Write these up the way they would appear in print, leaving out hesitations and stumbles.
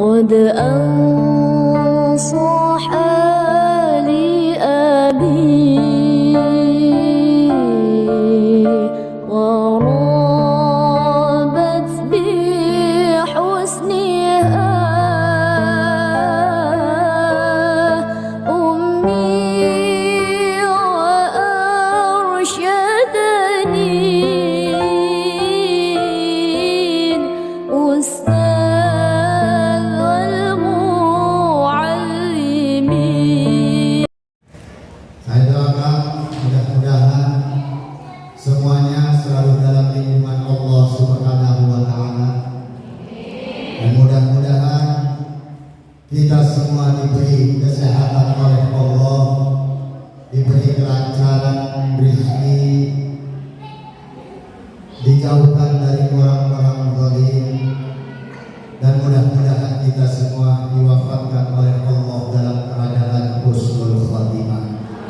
قد أنصح لي أبي ورابت بحسنها أمي وأرشدني Saya doakan mudah-mudahan semuanya selalu dalam lindungan Allah Subhanahu wa Ta'ala, dan mudah-mudahan kita semua diberi kesehatan oleh Allah, diberi kelancaran rezeki, dijauhkan dari orang-orang zalim, dan mudah-mudahan kita semua diwafatkan oleh Allah dalam keadaan husnul khatimah.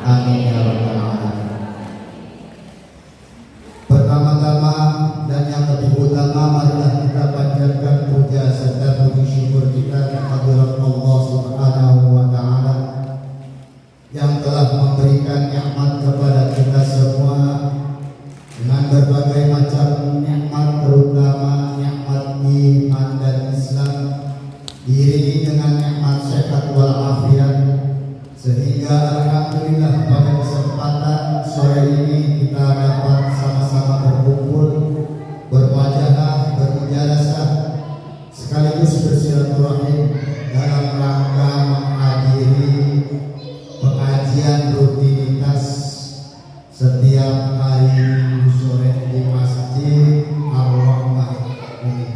Amin ya rabbal alamin. Pertama-tama dan yang lebih utama, marilah kita panjatkan puja serta puji syukur kita kehadirat Allah Subhanahu wa Ta'ala yang telah memberikan nikmat kepada kita semua dengan berbagai macam nikmat, terutama nikmat iman dan Islam, diiringi dengan nikmat sehat walafiat, sehingga alhamdulillah pada kesempatan sore ini kita dapat sama-sama berkumpul, berwajah, bermujalasah, sekaligus bersilaturahim dalam rangka menghadiri pengajian rutinitas setiap hari Minggu sore di Masjid Ar-Rahmah ini.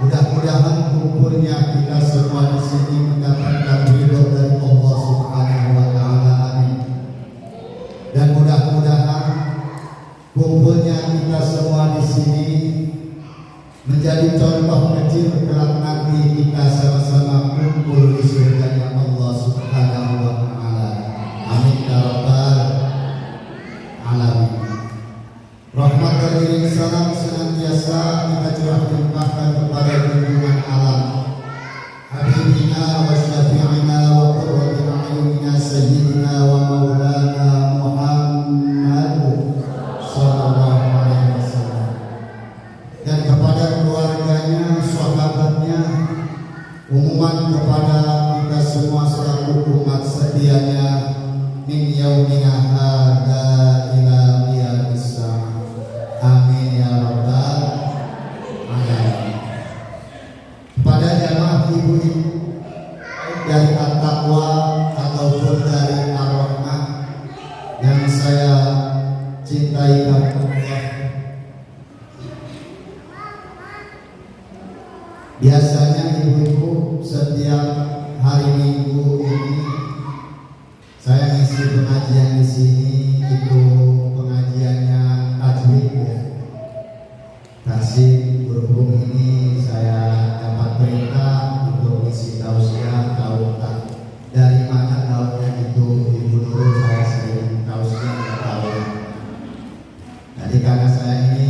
Mudah-mudahan kumpulnya kita semua di sini mendapatkan ridho dari Allah Subhanahu wa Ta'ala. Amin. Dan mudah-mudahan kumpulnya kita semua di sini menjadi contoh kecil kelak nanti kita sama-sama kumpul di surganya Allah Subhanahu wa Ta'ala. Amin ya rabbal alamin. Rahmat dan salam senantiasa kita curahkan kepada junjungan alam Habibina wa syafi'ina wa qurrati a'yunina sayyidina wa maulana Muhammad sallallahu alaihi wasallam, dan kepada keluarganya, sahabatnya, umuman kepada kita semua selaku umat setianya min yaumina hadza ila qiyamis saa'ah. Amin ya rabbal alamin. Kepada jamaah ibu-ibu dari At-Taqwa ataupun dari Ar-Rahmah yang saya cintai dan Allah, biasanya ibu-ibu setiap hari Minggu ini saya ngisi pengajian di sini. Itu pengajiannya tajwid ya. Tasik berhubung ini saya dapat perintah untuk ngisi tausiah tautan. Dari mana tahunya itu ibu dulu saya sering tausiah nggak tahu. Jadi karena saya ini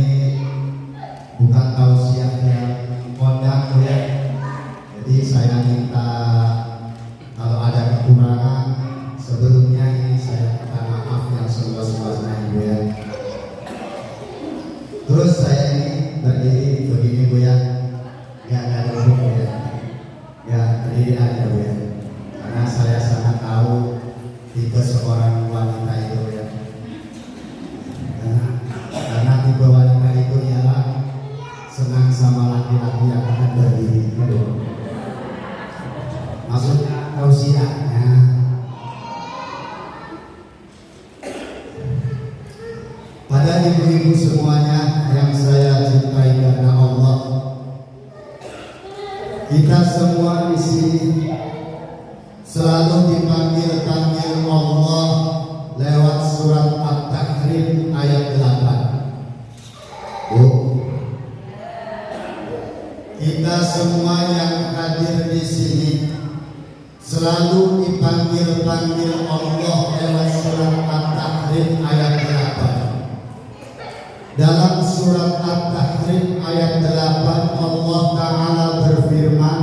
bukan tausiah yang kondang ya, jadi saya minta kalau ada kekurangan sebelumnya ini saya minta maaf yang seluas-luasnya ibu ya. Terus saya ini berdiri begini bu ya, nggak ada duduk ya, ya berdiri aja bu ya, karena saya sangat tahu tipe seorang wanita itu ya. Karena tipe wanita itu ialah senang sama laki-laki yang akan berdiri gitu. Maksudnya tausiahnya. Pada ibu-ibu semuanya yang saya cintai karena Allah, kita semua di sini selalu dipanggil-panggil Allah lewat surat At-Tahrim ayat 8. Bu, kita semua yang hadir di sini selalu dipanggil-panggil Allah lewat surat At-Tahrim ayat 8. Dalam surat At-Tahrim ayat 8 Allah Ta'ala berfirman,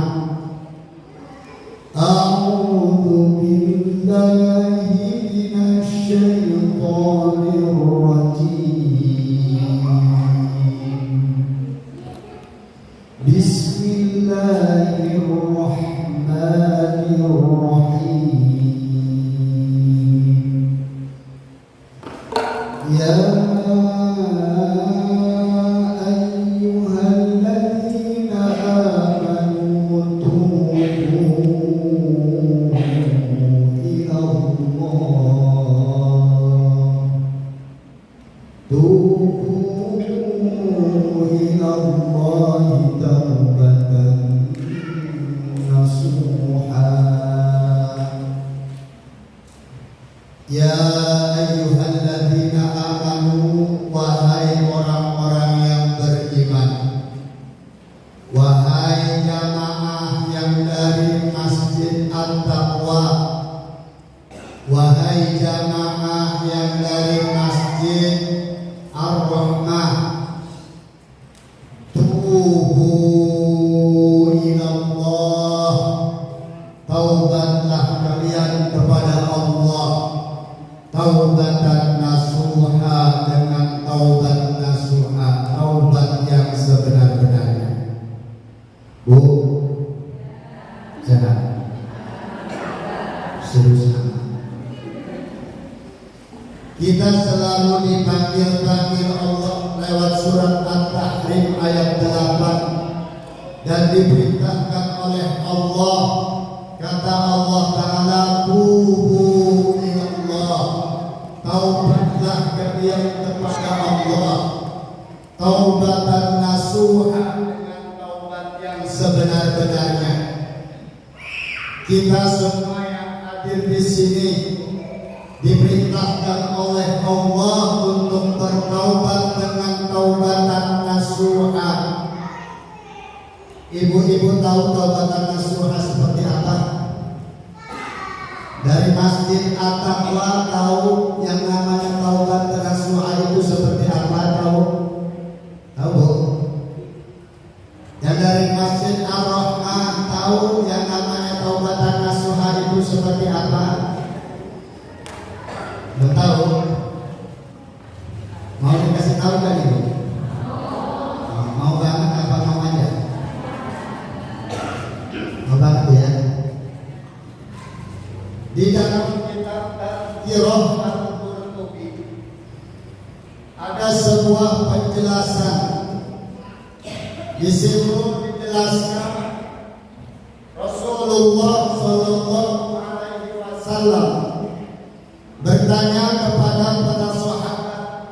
Kita selalu dipanggil-panggil Allah lewat surat At-Tahrim ayat 8 dan diperintahkan oleh Allah, kata Allah Ta'ala, tubu ilallah, taubatlah kalian kepada Allah, taubatan nasuha, dengan taubat yang sebenar-benarnya. Kita semua yang hadir di sini diperintahkan oleh Allah untuk bertaubat dengan taubatan nasuha. Ibu-ibu tahu taubatan nasuha seperti apa? Dari Masjid At-Taqwa tahu yang namanya taubatan nasuha itu seperti apa? Tahu? Tahu? Yang dari Masjid Ar-Rahmah tahu yang namanya taubatan nasuha itu seperti apa? Belum tahu? Mau dikasih tahu kan ibu? Mau banget apa mau aja? Mau banget ya? Di dalam kitab Tazkirah Al-Qurtubi ada sebuah penjelasan. Di situ dijelaskan Rasulullah Sallallahu Alaihi Wasallam bertanya kepada para sahabat,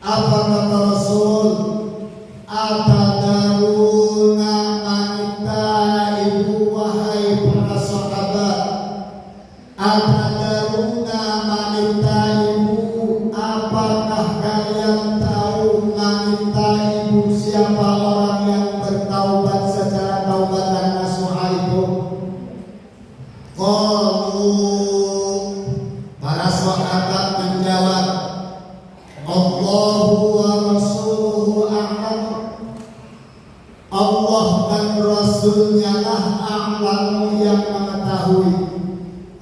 apa kata Rasul? Atadaruna manita ibu wahai para sahabat, atadaruna manita ibu, apakah kalian tahu manita ibu, siapa orang yang bertaubat secara taubatan nasuha itu? Para sahabat menjawab, Allahu wa rasuluhu a'lam. Allah dan Rasulnya lah a'lamu yang mengetahui.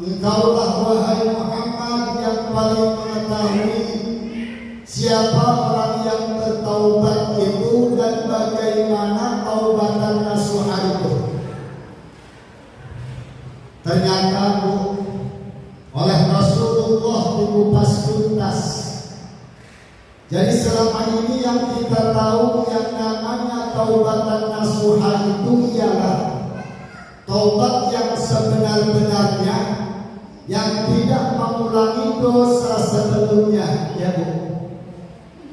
Engkaulah wahai Muhammad yang paling mengetahui siapa orang yang bertaubat itu dan bagaimana taubatan nasuha itu. Ternyata oleh Rasulullah dikupas tuntas. Jadi selama ini yang kita tahu yang namanya taubatan nasuha itu ialah taubat yang sebenar-benarnya, yang tidak mengulangi dosa sebelumnya, ya Bu.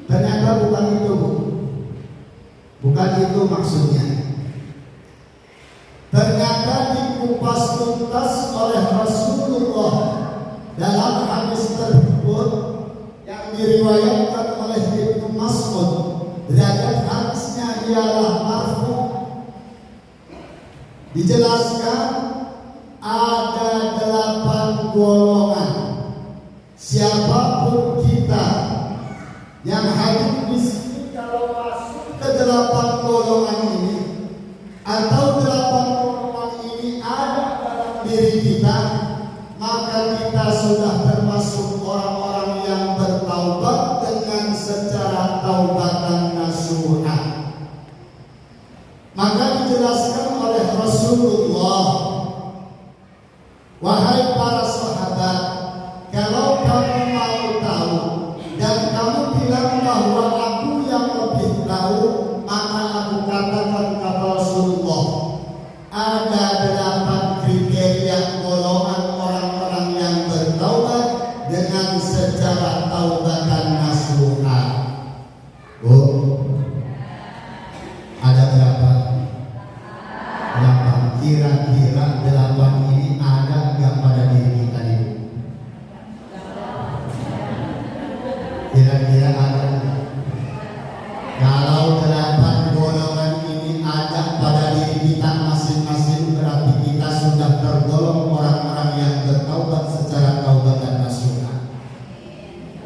Ternyata bukan itu, Bu. Bukan itu maksudnya. Ternyata dikupas tuntas oleh Rasulullah dalam hadis tersebut yang diriwayatkan oleh Ibnu Mas'ud. Derajat hadisnya ialah marfu. Dijelaskan ada 8 golongan. Siapapun kita yang hadir di sini kalau masuk ke 8 golongan ini atau 8 golongan ini ada dalam diri kita, maka kita sudah termasuk orang-orang yang bertaubat dengan secara taubatan nasuha. Maka dijelaskan ada 8 kriteria golongan orang-orang yang bertaubat dengan secara taubatan nasuha. Bu, ada berapa? 8. Kira-kira 8 ini ada nggak pada diri kita ini? Kira-kira ada? Kalau 8 golongan ini ada pada diri kita masing-masing, berarti kita sudah tergolong orang-orang yang bertaubat secara taubatan nasuha.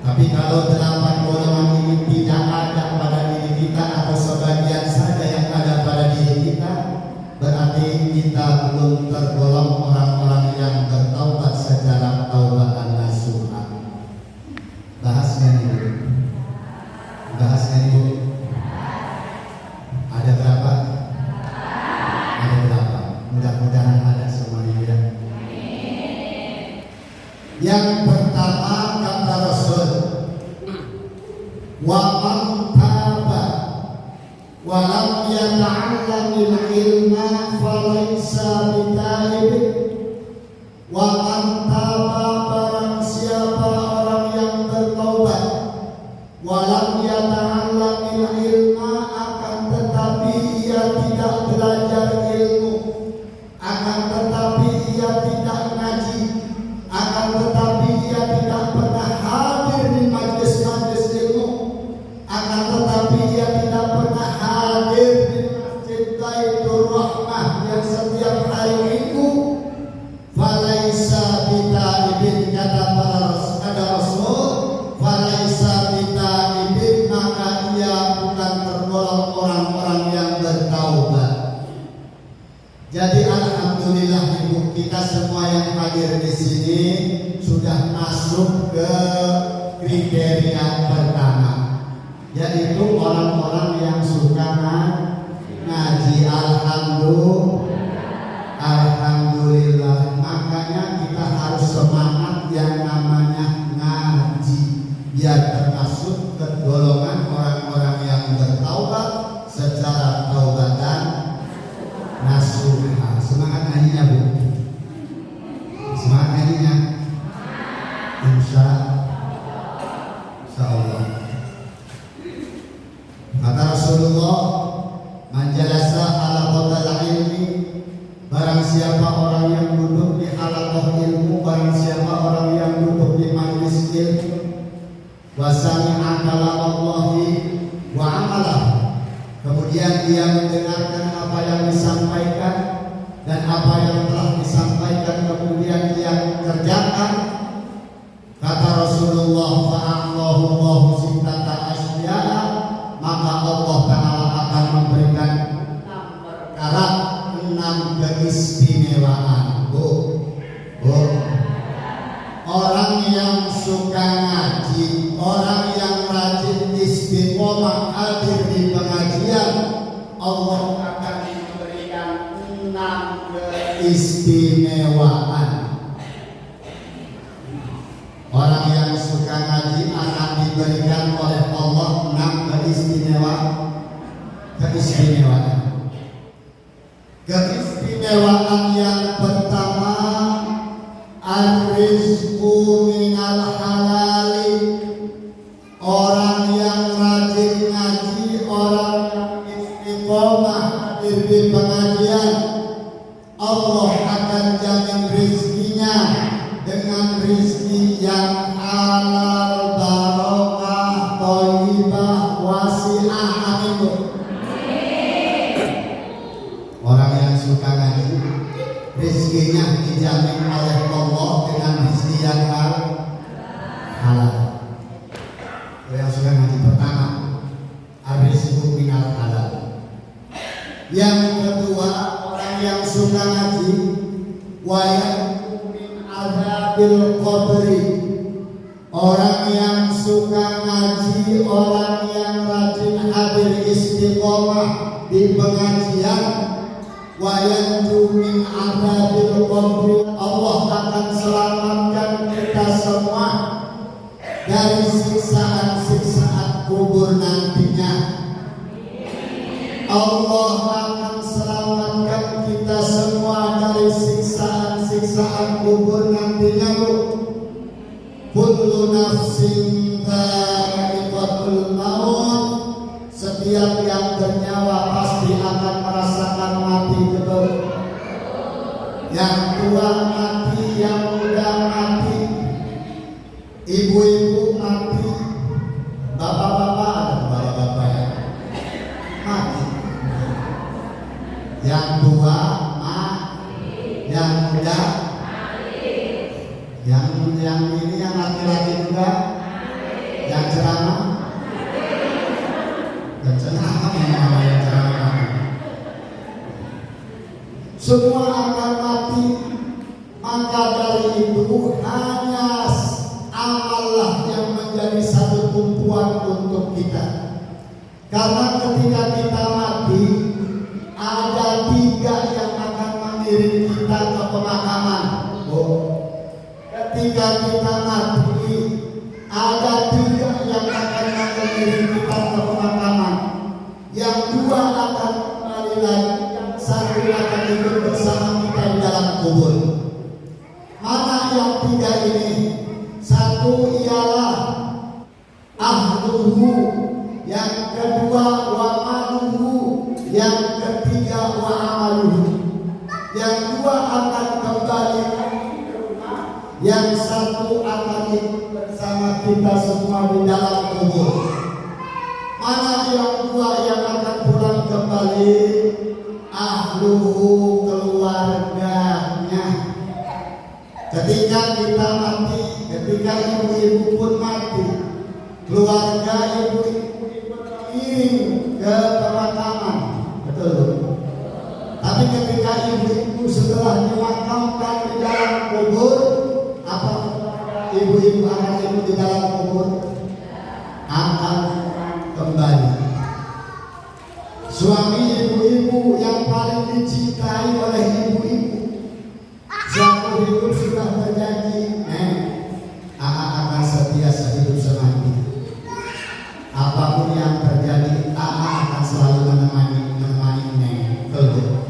Tapi kalau 8 golongan ini tidak ada pada diri kita atau sebagian saja yang ada pada diri kita, berarti kita belum tergolong orang-orang yang bertaubat secara taubatan nasuha. Bahasnya ini, bahasnya ini. Ada berapa? Ada berapa? Mudah-mudahan ada semuanya ya. Yang pertama kata Rasul, wa man taba wa lam yata'allamil ilma falaysa bitaib. Wa man taba, barang siapa orang yang bertaubat, wa lam yata'allamil ilma, akan tetapi ia tidak belajar ilmu, akan tetapi ia tidak ngaji, akan tetapi ia tidak pernah hadir di majelis-majelis ilmu, akan tetapi ia tidak pernah hadir di Masjid Baitur Rahmah yang setiap hari Minggu, falaisa bitaibin, kata Rasul, falaisa bitaibin, maka ia bukan tergolong orang-orang yang bertaubat. Jadi alhamdulillah ibu, kita semua yang hadir di sini sudah masuk ke kriteria pertama, yaitu orang-orang yang suka ngaji. Alhamdulillah. Makanya kita harus semangat yang namanya ngaji, biar termasuk ke golongan orang-orang yang bertaubat secara taubatan nasuha. Semangat ngajinya bu, semangat ngajinya, insya Allah. Kata Rasulullah, man jalasa ala qadal ilmi, barang siapa orang yang duduk di halaqah ilmu, barang siapa orang yang duduk di majlis ilmu, wa sami'a kalamallahi wa amalah, kemudian dia mendengarkan apa yang disampaikan dan apa yang telah disampaikan kemudian dia kerjakan, kata Rasulullah, fa'allahu sittata asya'a, maka Allah Ta'ala akan memberikan 6 perkara, 6 keistimewaan. Orang yang suka ngaji, orang yang rajin istiqomah hadir di pengajian, Allah akan memberikan 6 keistimewaan. Orang yang suka ngaji akan diberikan oleh Allah 6 keistimewaan. Keistimewaan yang pertama, ar-rizqu minal halali. Orang yang rajin ngaji, orang yang istiqomah hadir di pengajian, Allah akan jamin rizkinya dengan rizki yang halal, barokah, thayyibah, wasi'ah. Amin. Orang yang suka ngaji, rizkinya dijamin oleh Allah dengan rizki yang halal. Yang suka ngaji pertama, ar-rizqu minal halal. Yang kedua, orang yang suka ngaji, wa yanju min adzabil qabri. Orang yang suka ngaji, orang yang rajin hadir istiqomah di pengajian, wa yanju min adzabil qabri, Allah akan selamatkan kita semua dari siksaan-siksaan kubur nantinya. Allah akan selamatkan kita kita semua dari siksaan-siksaan kubur nantinya, Bu. Kullu nafsin dha'iqatul maut. Setiap yang bernyawa pasti akan merasakan mati, betul. Yang tua mati, yang muda mati, ibu-ibu mati, bapak-bapak, ada bapak-bapak ya, mati. Yang tua mati, yang muda mati, yang ini yang laki-laki juga, yang ceramah, yang ceramah yang ceramah. Semua akan mati. Maka dari itu hanya amallah yang menjadi satu tumpuan untuk kita. Karena ketika kita mati, ada 3 yang akan mengiring kita ke pemakaman. Ketika kita mati, ada 3 yang akan mengiring kita ke pemakaman. Yang 2 akan kembali lagi, yang 1 akan ikut bersama kita di dalam kubur. Mana yang 3 ini? 1 ialah ahluhu, yang kedua wa maluhu, yang ketiga wa amaluhu. Yang 2 akan kembali ke rumah, yang 1 akan ikut bersama kita semua di dalam kubur. Mana yang 2 yang akan pulang kembali? Ahluhu, keluarganya. Ketika kita mati, ketika ibu-ibu pun mati, keluarga ibu-ibu mengiring ke pemakaman, betul. Tapi ketika ibu-ibu setelah dimakamkan di dalam kubur, apa ibu-ibu akan ikut di dalam kubur? Akan kembali. Suami ibu-ibu yang paling dicintai oleh ibu-ibu, suatu hidup sudah berjanji, akan setia sehidup semati. Apapun yang terjadi, akan selalu menemani Neng. Betul.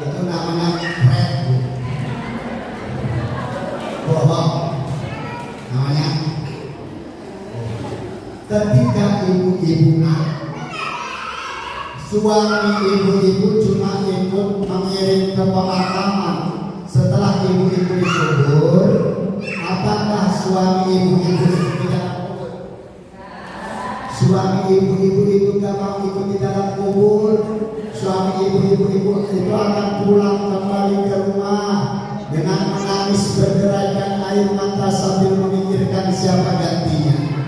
Itu namanya prank, Bu. Bohong. Namanya. Ketika ibu-ibu suami ibu-ibu cuma ikut mengiring ke pemakaman. Setelah ibu-ibu dikubur, apakah suami ibu-ibu tidak kubur? Suami ibu-ibu itu gak mau ikut di dalam kubur. Suami ibu-ibu itu akan pulang kembali ke rumah dengan menangis berderaikan air mata sambil memikirkan siapa gantinya.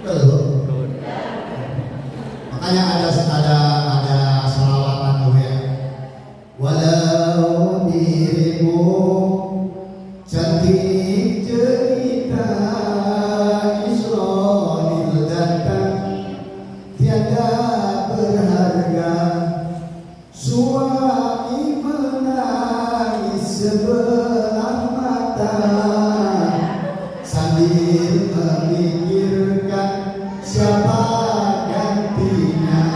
Betul. Makanya ada selawatan dulu ya. Walau dirimu cantik cerita Israel datang, tiada berharga suami menangis sebelah mata sambil memikirkan siapa gantinya.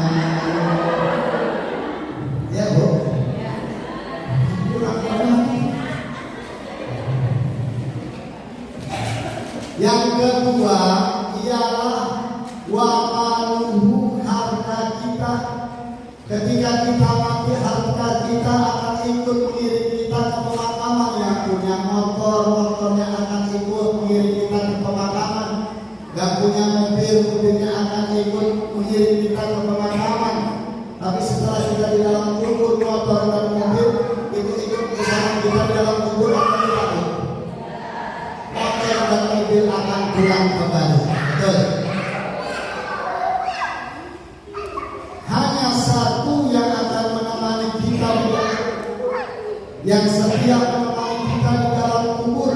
Ya, Bu. Yang kedua ialah wa maluhu, harta kita. Ketika kita mati, harta kita akan ikut mengiring kita ke pemakaman. Yang punya motornya akan ikut mengiring kita ke pemakaman. Yang punya mobilnya akan ikut mengiring kita ke pemakaman. Tapi setelah kita di dalam kubur, motor dan mobil itu ikut bersama kita di dalam kubur akan hilang. Motor dan mobil akan pulang kembali. Betul. Hanya 1 yang akan menemani kita di dalam kubur, yang setia menemani kita di dalam kubur.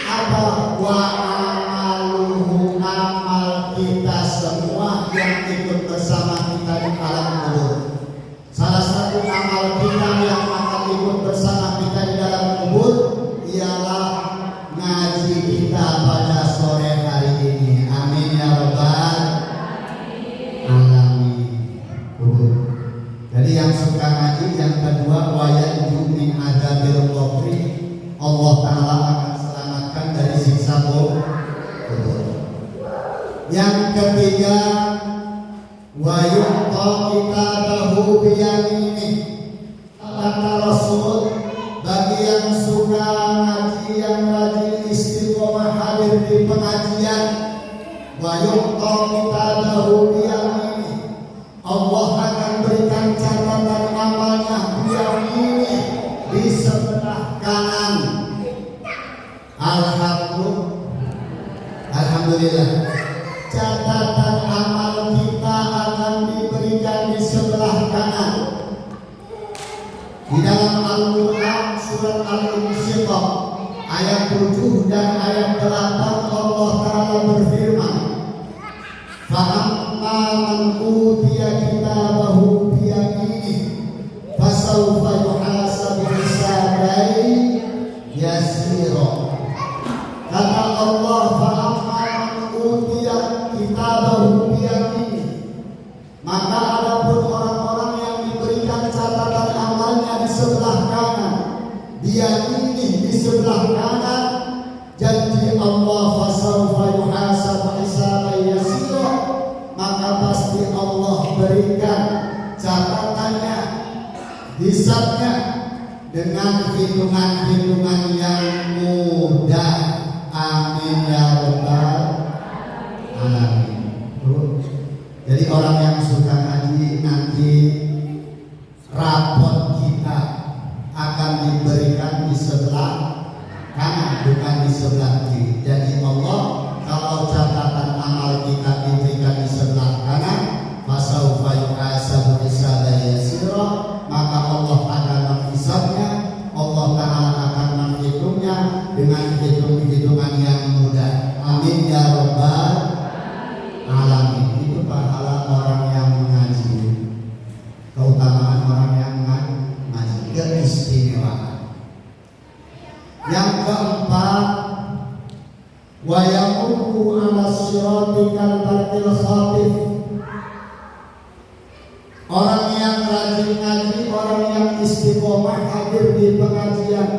Apa? Wa amaluhu, amal kita semua yang ikut bersama kita di alam kubur. Salah satu amal kita yang akan ikut bersama kita di dalam kubur ialah ngaji kita pada sore hari ini. Amin ya rabbal alamin. Kubur. Jadi yang suka ngaji, yang kedua wayanju min adzabil qabri, Allah Ta'ala akan selamatkan dari siksa kubur. Yang ketiga wa yu'ta kitabahu biyamini, kata Rasul, bagi yang suka ngaji, yang rajin istiqomah hadir di pengajian, wa yu'ta kitabahu biyamini, Allah akan berikan catatan amalnya biyamini, di sebelah kanan. Alhamdulillah, catatan amal kita akan diberikan di sebelah kanan. Di dalam Al-Quran surat Al-Insyiqaq ayat 7 dan ayat 8 Allah Ta'ala berfirman, fa'amma man utiya kitabahu biyaminihi fasawfa yuhasabu hisaban yasira. Kata Allah, fa'amma man utiya kitabahu biyaminihi, maka adapun orang-orang yang diberikan catatan amalnya di sebelah kanan, biyaminihi, di sebelah kanan, janji Allah, fasawfa yuhasabu hisaban yasira, maka pasti Allah berikan catatannya, hisabnya dengan hitungan-hitungan yang mudah. Amin ya rabbal alamin. Jadi orang yang suka ngaji, nanti rapot kita akan diberikan di sebelah kanan, bukan di sebelah kiri. Jadi Allah, kalau catatan amal kita diberikan di sebelah kanan, fasawfa yuhasabu hisaban yasira, maka Allah akan menghisabnya, Allah Ta'ala akan menghitungnya dengan hitung-hitungan yang mudah. Amin ya rabbal alamin. Itu pahala orang yang mengaji, keutamaan orang yang mengaji, keistimewaan. Yang keempat, wa yaqumu 'ala sirati kal barqil khatif. Orang yang rajin ngaji, orang yang istiqomah hadir di pengajian,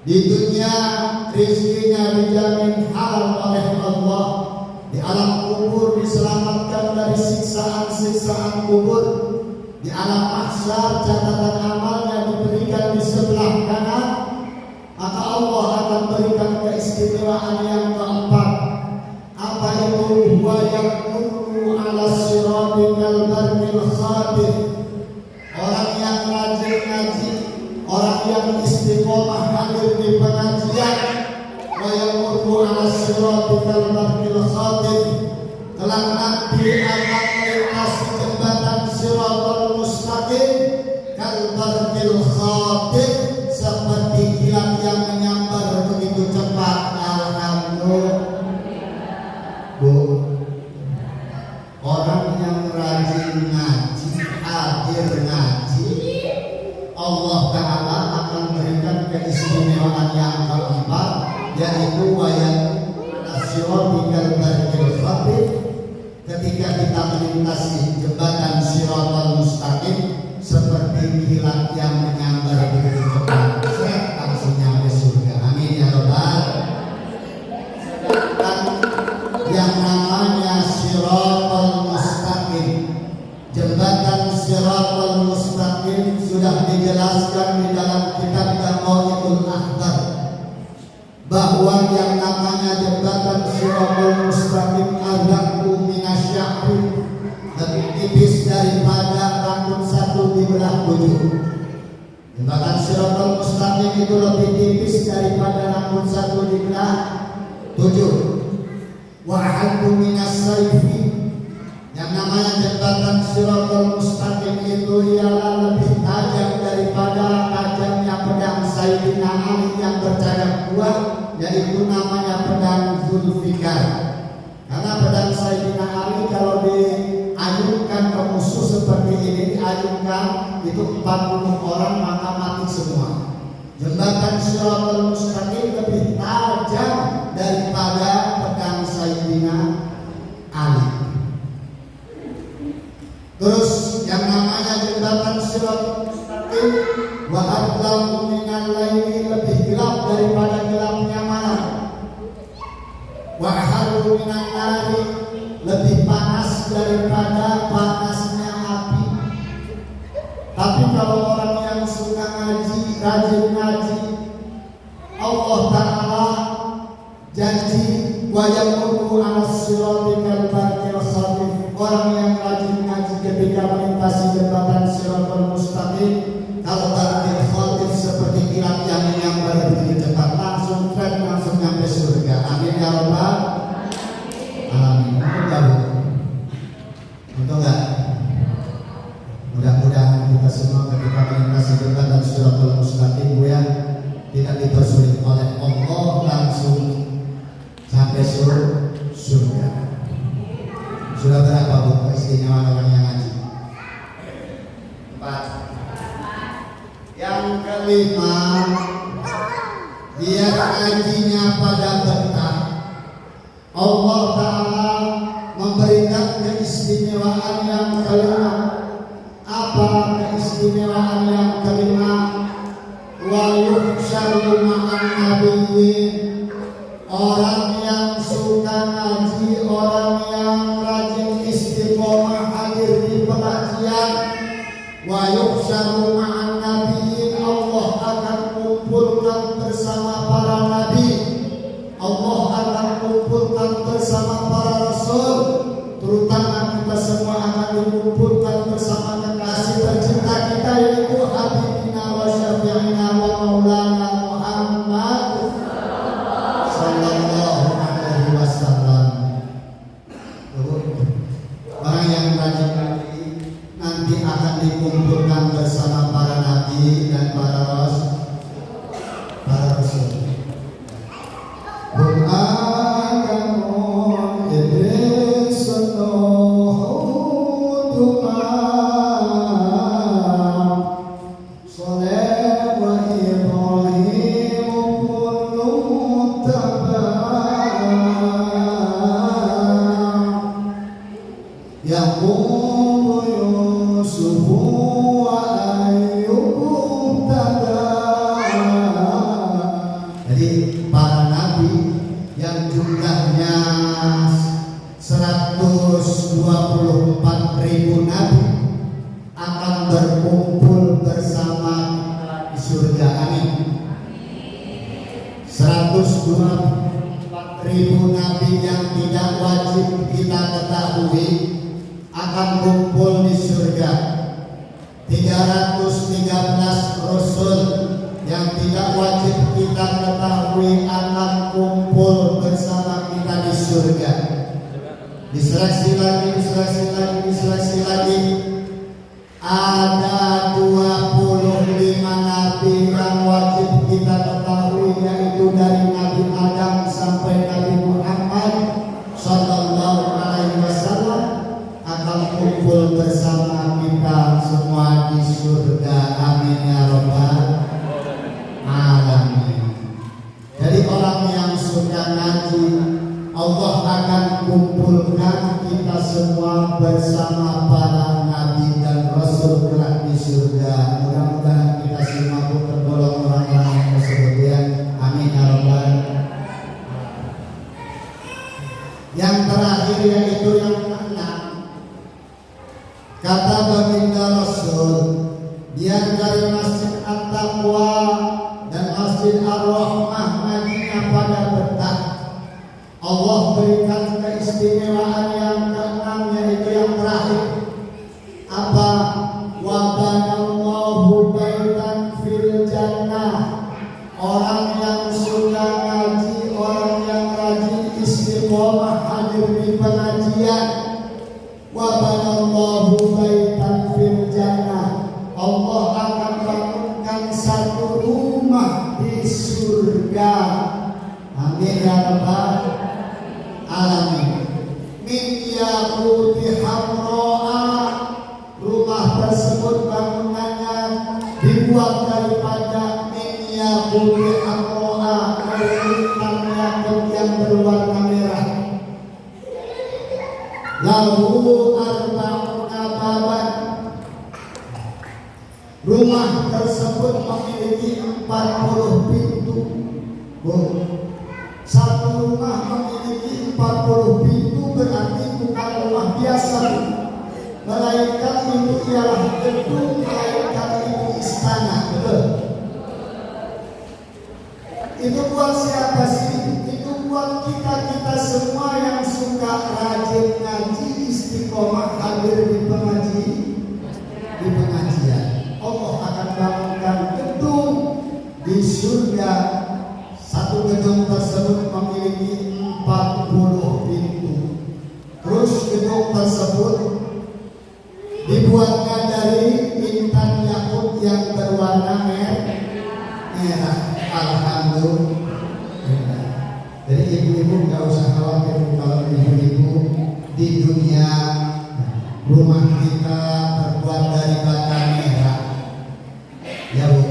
di dunia rizkinya dijamin halal oleh Allah, di alam kubur diselamatkan dari siksaan-siksaan kubur, di alam mahsyar catatan amalnya diberikan di sebelah kanan, maka Allah akan berikan keistimewaan yang keempat. Apa itu? Wa yaqumu 'ala sirati kal barqil khatif. Orang yang rajin ngaji, orang yang istiqomah hadir di pengajian, wa yaqumu 'ala sirati kal barqil khatif, kelak nanti akan melintasi jembatan Shiratal Mustaqim kal barqil khatif, seperti kilat yang menyambar begitu cepat. Alhamdulillah. Bu, orang yang rajin ngaji, hadir ngaji, Allah Ta'ala akan berikan keistimewaan yang keempat, yaitu wayang siratal barqil khatif. Ketika kita melintasi jembatan Shiratal Mustaqim, seperti kilat yang menyambar begitu cepat, langsung nyampe surga. Amin ya rabbal. Yang namanya Shiratal Mustaqim, jembatan Shiratal Mustaqim sudah dijelaskan di dalam kitab Jama'ul Ahbar, bahwa yang namanya jembatan Shiratal Mustaqim agakku minasya'ri, lebih tipis daripada rambut satu di belah tujuh. Jembatan Shiratal Mustaqim itu lebih tipis daripada rambut satu di belah tujuh. Wa ahaddu minas sayfi, yang namanya jembatan Shiratal Mustaqim itu ialah lebih tajam daripada tajamnya pedang Sayyidina Ali yang bercadar kuat, yaitu namanya pedang Zulfikar. Karena pedang Sayyidina Ali kalau diayunkan ke musuh seperti ini, diayunkan itu 40 orang maka mati semua. Jembatan Shiratal Mustaqim lebih tajam daripada pedang Sayyidina Ali. Terus yang namanya siratal mustaqim. Wa adlamu minal laili, lebih gelap daripada gelapnya malam. Wa haru minan nari, lebih panas daripada panasnya api. Tapi kalau orang yang suka ngaji, rajin ngaji, Allah Ta'ala janji wa yamudu as-siratal mustaqim. Orang yang rajin ngaji ketika melintasi jembatan siratal mustaqim, kalau tarikh khatib seperti kilat yang baru begitu cepat, langsung tren, langsung nyampe surga. Amin ya rabbal alamin. Betul enggak? Mudah-mudahan kita semua ketika melintasi jembatan siratal mustaqim ya, tidak dipersulit oleh Allah, langsung sampai surga. Sudah berapa Bu keistimewaan orang yang ngaji? 4. Yang kelima, biar ngajinya pada betah, Allah Ta'ala memberikan keistimewaan yang kelima. Apa keistimewaan yang kelima? Wa yuhsyaru ma'an nabiyyin. Orang yang suka ngaji, orang yang rajin istiqomah hadir di pengajian, wa yuhsyaru ma'an nabiyyin, Allah akan kumpulkan bersama para nabi, Allah akan kumpulkan bersama para rasul, terutama kita semua akan dikumpulkan bersama kekasih tercinta kita, yaitu Habibina wa Syafi'ina wa Maulana Muhammad sallallahu alaihi wasallam. Orang yang rajin ngaji nanti akan dikumpulkan bersama para nabi dan para rasul. Jadi para nabi yang jumlahnya 124.000 nabi akan berkumpul bersama di surga. Amin. 124.000 nabi yang tidak wajib kita ketahui akan kumpul di surga. 313 rasul yang tidak wajib kita ketahui akan kumpul bersama kita di surga. Diseleksi lagi. Ada 25 nabi yang wajib kita ketahui, yaitu dari Nabi Adam sampai Nabi Muhammad sallallahu alaihi wasallam akan kumpul bersama kita semua di surga. Amin ya rabbal alamin. Jadi orang yang suka ngaji, Allah akan kumpulkan kita semua bersama para nabi dan rasul kelak di surga. Mudah-mudahan kita semua tergolong orang-orang yang tersebut ya. Amin ya rabbal alamin. Yang terakhir yaitu yang keenam. Kata baginda Rasul, biar dari Masjid At-Taqwa dan Masjid Ar-Rahmah ngajinya pada betah, Allah berikan keistimewaan yang keenam, yaitu yang terakhir. Apa? Wa banallahu baitan fil jannah. Orang yang suka ngaji, orang yang rajin istiqomah hadir di pengajian, wa banallahu baitan fil jannah, Allah akan bangunkan satu rumah di surga. Amin ya rabbal alamin. Min yaquti hamro'a, rumah tersebut bangunannya dibuat daripada min yaquti hamro'a, hitam yakut yang berwarna merah. Lahu arba'una baban, Rumah tersebut memiliki 40 pintu. Bu, satu rumah memiliki 40 pintu berarti bukan rumah biasa, melainkan itu ialah gedung, melainkan itu istana. Betul? Itu buat siapa sih? Itu buat kita semua yang suka rajin ngaji, istiqomah hadir di pengajian. Allah akan bangunkan gedung di surga. Satu gedung tersebut memiliki 40 pintu. Terus gedung tersebut dibuatnya dari intan yakut yang berwarna merah. Alhamdulillah. Jadi ibu-ibu nggak usah khawatir kalau ibu-ibu di dunia rumah kita terbuat dari bata merah. Ya Bu,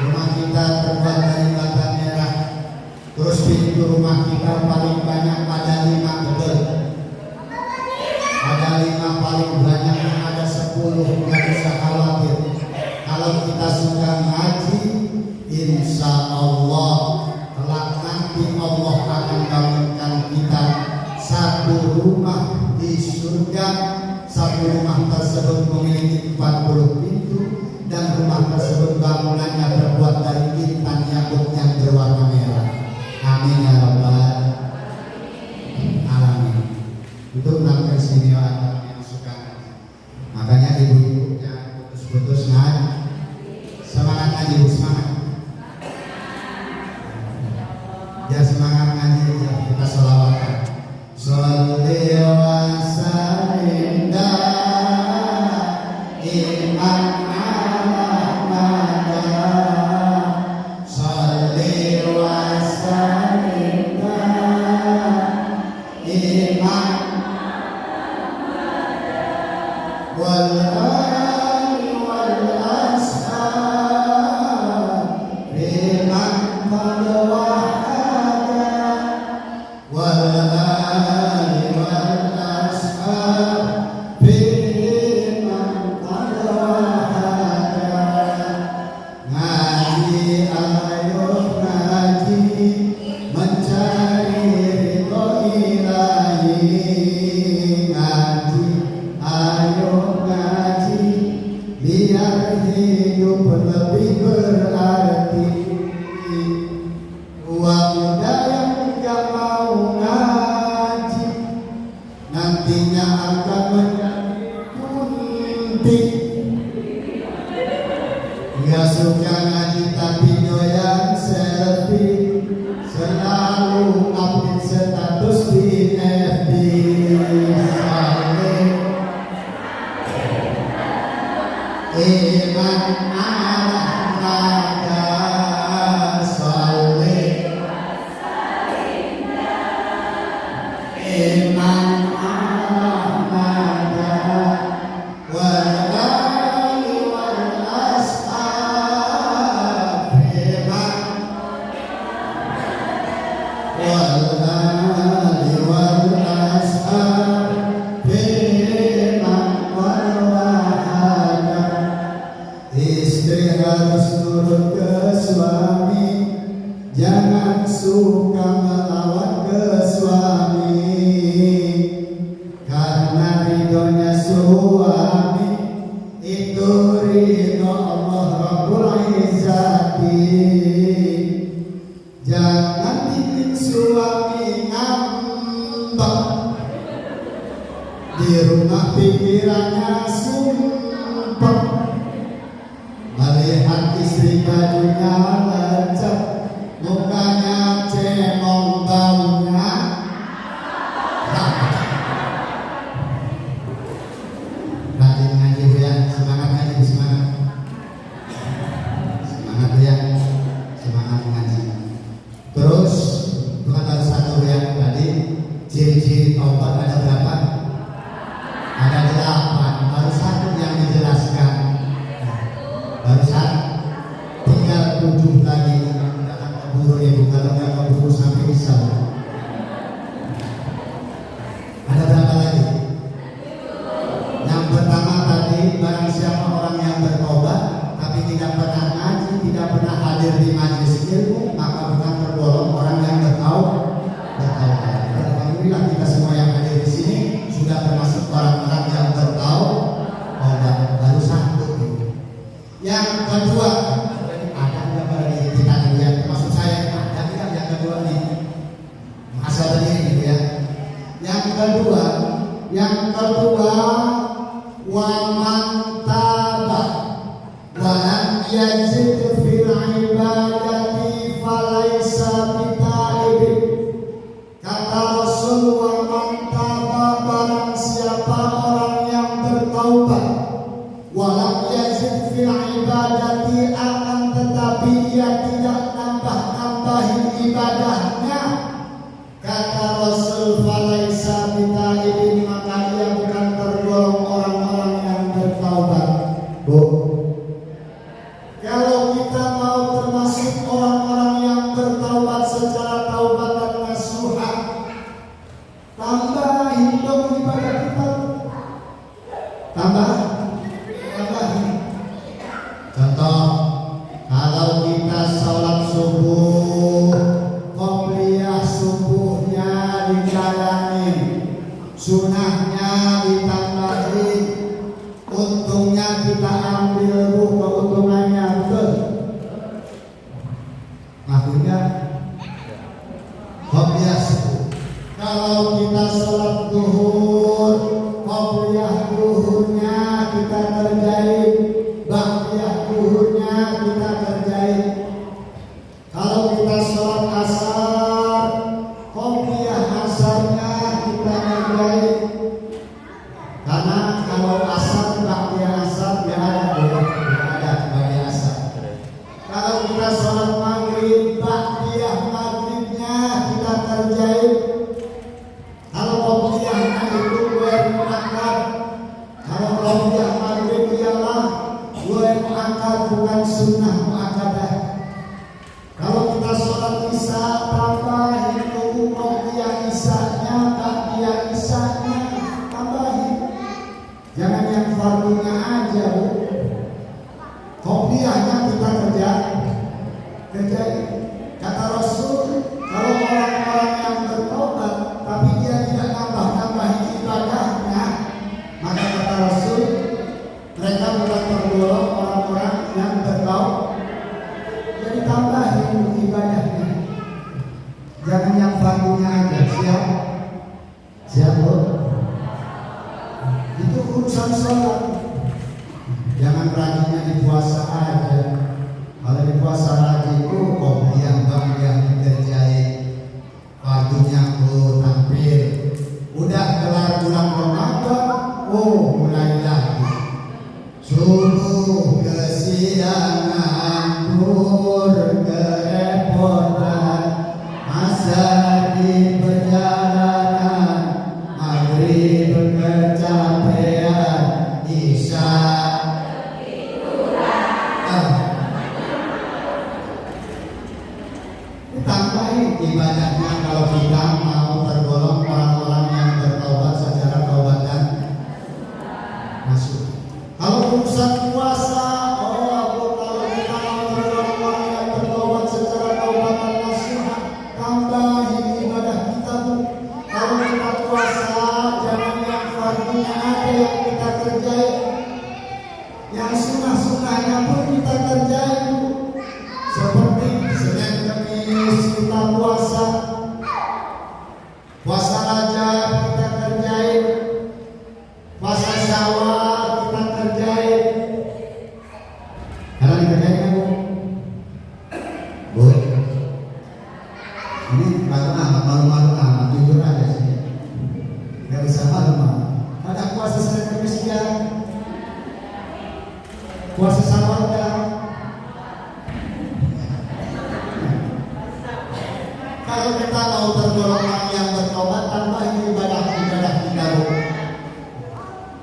rumah kita terbuat dari bata merah. Terus pintu rumah kita paling banyak ada 5, betul? Ada 5 paling banyak, ada 10, nggak usah khawatir. Kalau kita suka ngaji, insya Allah kelak nanti Allah akan bangunkan kita satu rumah di surga. Satu rumah tersebut memiliki 40 pintu dan rumah tersebut bangunannya terbuat dari intan yakut yang berwarna merah. Amin ya rabbal alamin. Itu namanya istimewa yang suka. Makanya ibu-ibu yang putus-putus ngaji, semangat ngaji, semangat. Ya semangat ngaji, ya kita sholawatan. Sholli wa sallim iman Muhammad. Sholli wa sallim iman wal ali wal ashab liman qad wahada wal ali wal ashab liman qad wahada. Ngaji ayo ngaji mencari ridho ilahi. Ngaji ayo ngaji biar hidup lebih berarti. Tua muda yang gak mau ngaji nantinya akan menjadi kunti. Gak suka ngaji tapi doyan selfie, selalu update status di FB. Iman Ahmad Sholli Iman Ahmad wal ali wal ashab Iman wal ali wal ashab Iman wal wahada. Istri harus nurut ke suami, jangan suka melawan ke suami. Karena ridhonya suami itu ridho Allah Rabbul Izzati. Jangan bikin suami ngambek, di rumah pikirannya sumpah. Melihat istri bajunya lecek, mukanya cemong, baunya rajin ngaji Bu ya, semangat ngaji, semangat. Semangat Bu ya, semangat ngaji. Terus bukan ada satu yang tadi ciri-ciri taubat ada berapa? Ada 8, baru 1 yang dijelaskan. Barusan tinggal 7 lagi. Jangan keburu ya Bu, kalau nggak keburu sampai bisa. Ada berapa lagi? Yang pertama tadi, barang siapa orang yang bertobat kedua, ada nggak pada diri kita nih ya? Maksud saya ada nggak yang kedua nih? Masalahnya gitu ya. Yang kedua, wa man taba wa lam yazid fil ibadati falaisa bitaibin. Kata Rasul, wa man taba, barang siapa orang yang bertaubat, wa lam yazid fil ibadati, akan tetapi ia tidak nambah-nambahin ibadahnya, kata Rasul, falaisa bitaibin, maka ia bukan tergolong orang-orang yang bertaubat. Bu, kalau kita mau termasuk orang-orang yang bertaubat secara taubatan nasuha, tambahin dong ibadah kita. Tambahin. Contoh, kalau kita sholat subuh, qobliyah subuhnya dijalanin, sunahnya ditambahin, untungnya kita ambil keuntungannya, betul? Maksudnya qobliyah subuh. Kalau kita sholat duhur, qobliyah duhurnya kita kerjain, ba'diyah duhurnya kita kerjain. Kalau kita sholat asar, qobliyah asarnya kita kerjain. Karena kalau asar, ba'diyah asar ya ada ba'diyah asar. Kalau kita sholat maghrib, ba'diyah maghribnya kita kerjain. Kalau qobliyahnya itu gue muakkad. Kalau qobliyah maghrib ialah gue muakkad, bukan sunnah muakkadah. Kalau kita sholat isya, tambahin dulu qobliyah isyanya, ba'diyah isyanya, tambahin. Jangan yang fardunya aja, Bu. Qobliyahnya kita kerjain. Kata Rasul, kalau orang-orang yang bertobat tapi dia tidak nambah-nambahin ibadahnya, maka kata Rasul, mereka bukan tergolong orang-orang yang bertaubat. Jadi tambahin ibadahnya. Jangan yang fardunya aja. Siap, Bu? Itu urusan sholat. Jangan rajinnya di puasa aja. Kalau di puasa rajin itu qobliyah ba'diyah dikerjain, fardunya tampil. Udah kelar bulan Ramadan, mulai lagi. Subuh kesiangan, duhur kerepotan, asar di perjalanan, maghrib kecapean, isya tambahin ibadahnya. Kalau kita mau tergolong orang-orang yang bertaubat secara taubatan nasuha. Kalau urusan puasa, kalau kita mau tergolong orang yang bertaubat secara taubatan nasuha, tambahin ibadah kita, Bu. Kalau kita puasa, jangan yang fardunya ada yang kita kerjain, yang sunnah-sunnahnya pun kita kerjain, Bu. Seperti Senin Kamis kita puasa Rajab kita kerjain, puasa Syawal kita kerjain. Karena dikerjain, Bu. Ini malu-malu amat, jujur aja sih. Gak bisa malu-malu. Ada puasa Senin Kamis ya, puasa Syawal ya. Kalau kita mau tergolong orang yang bertobat, tambahin ibadah-ibadah kita, Bu.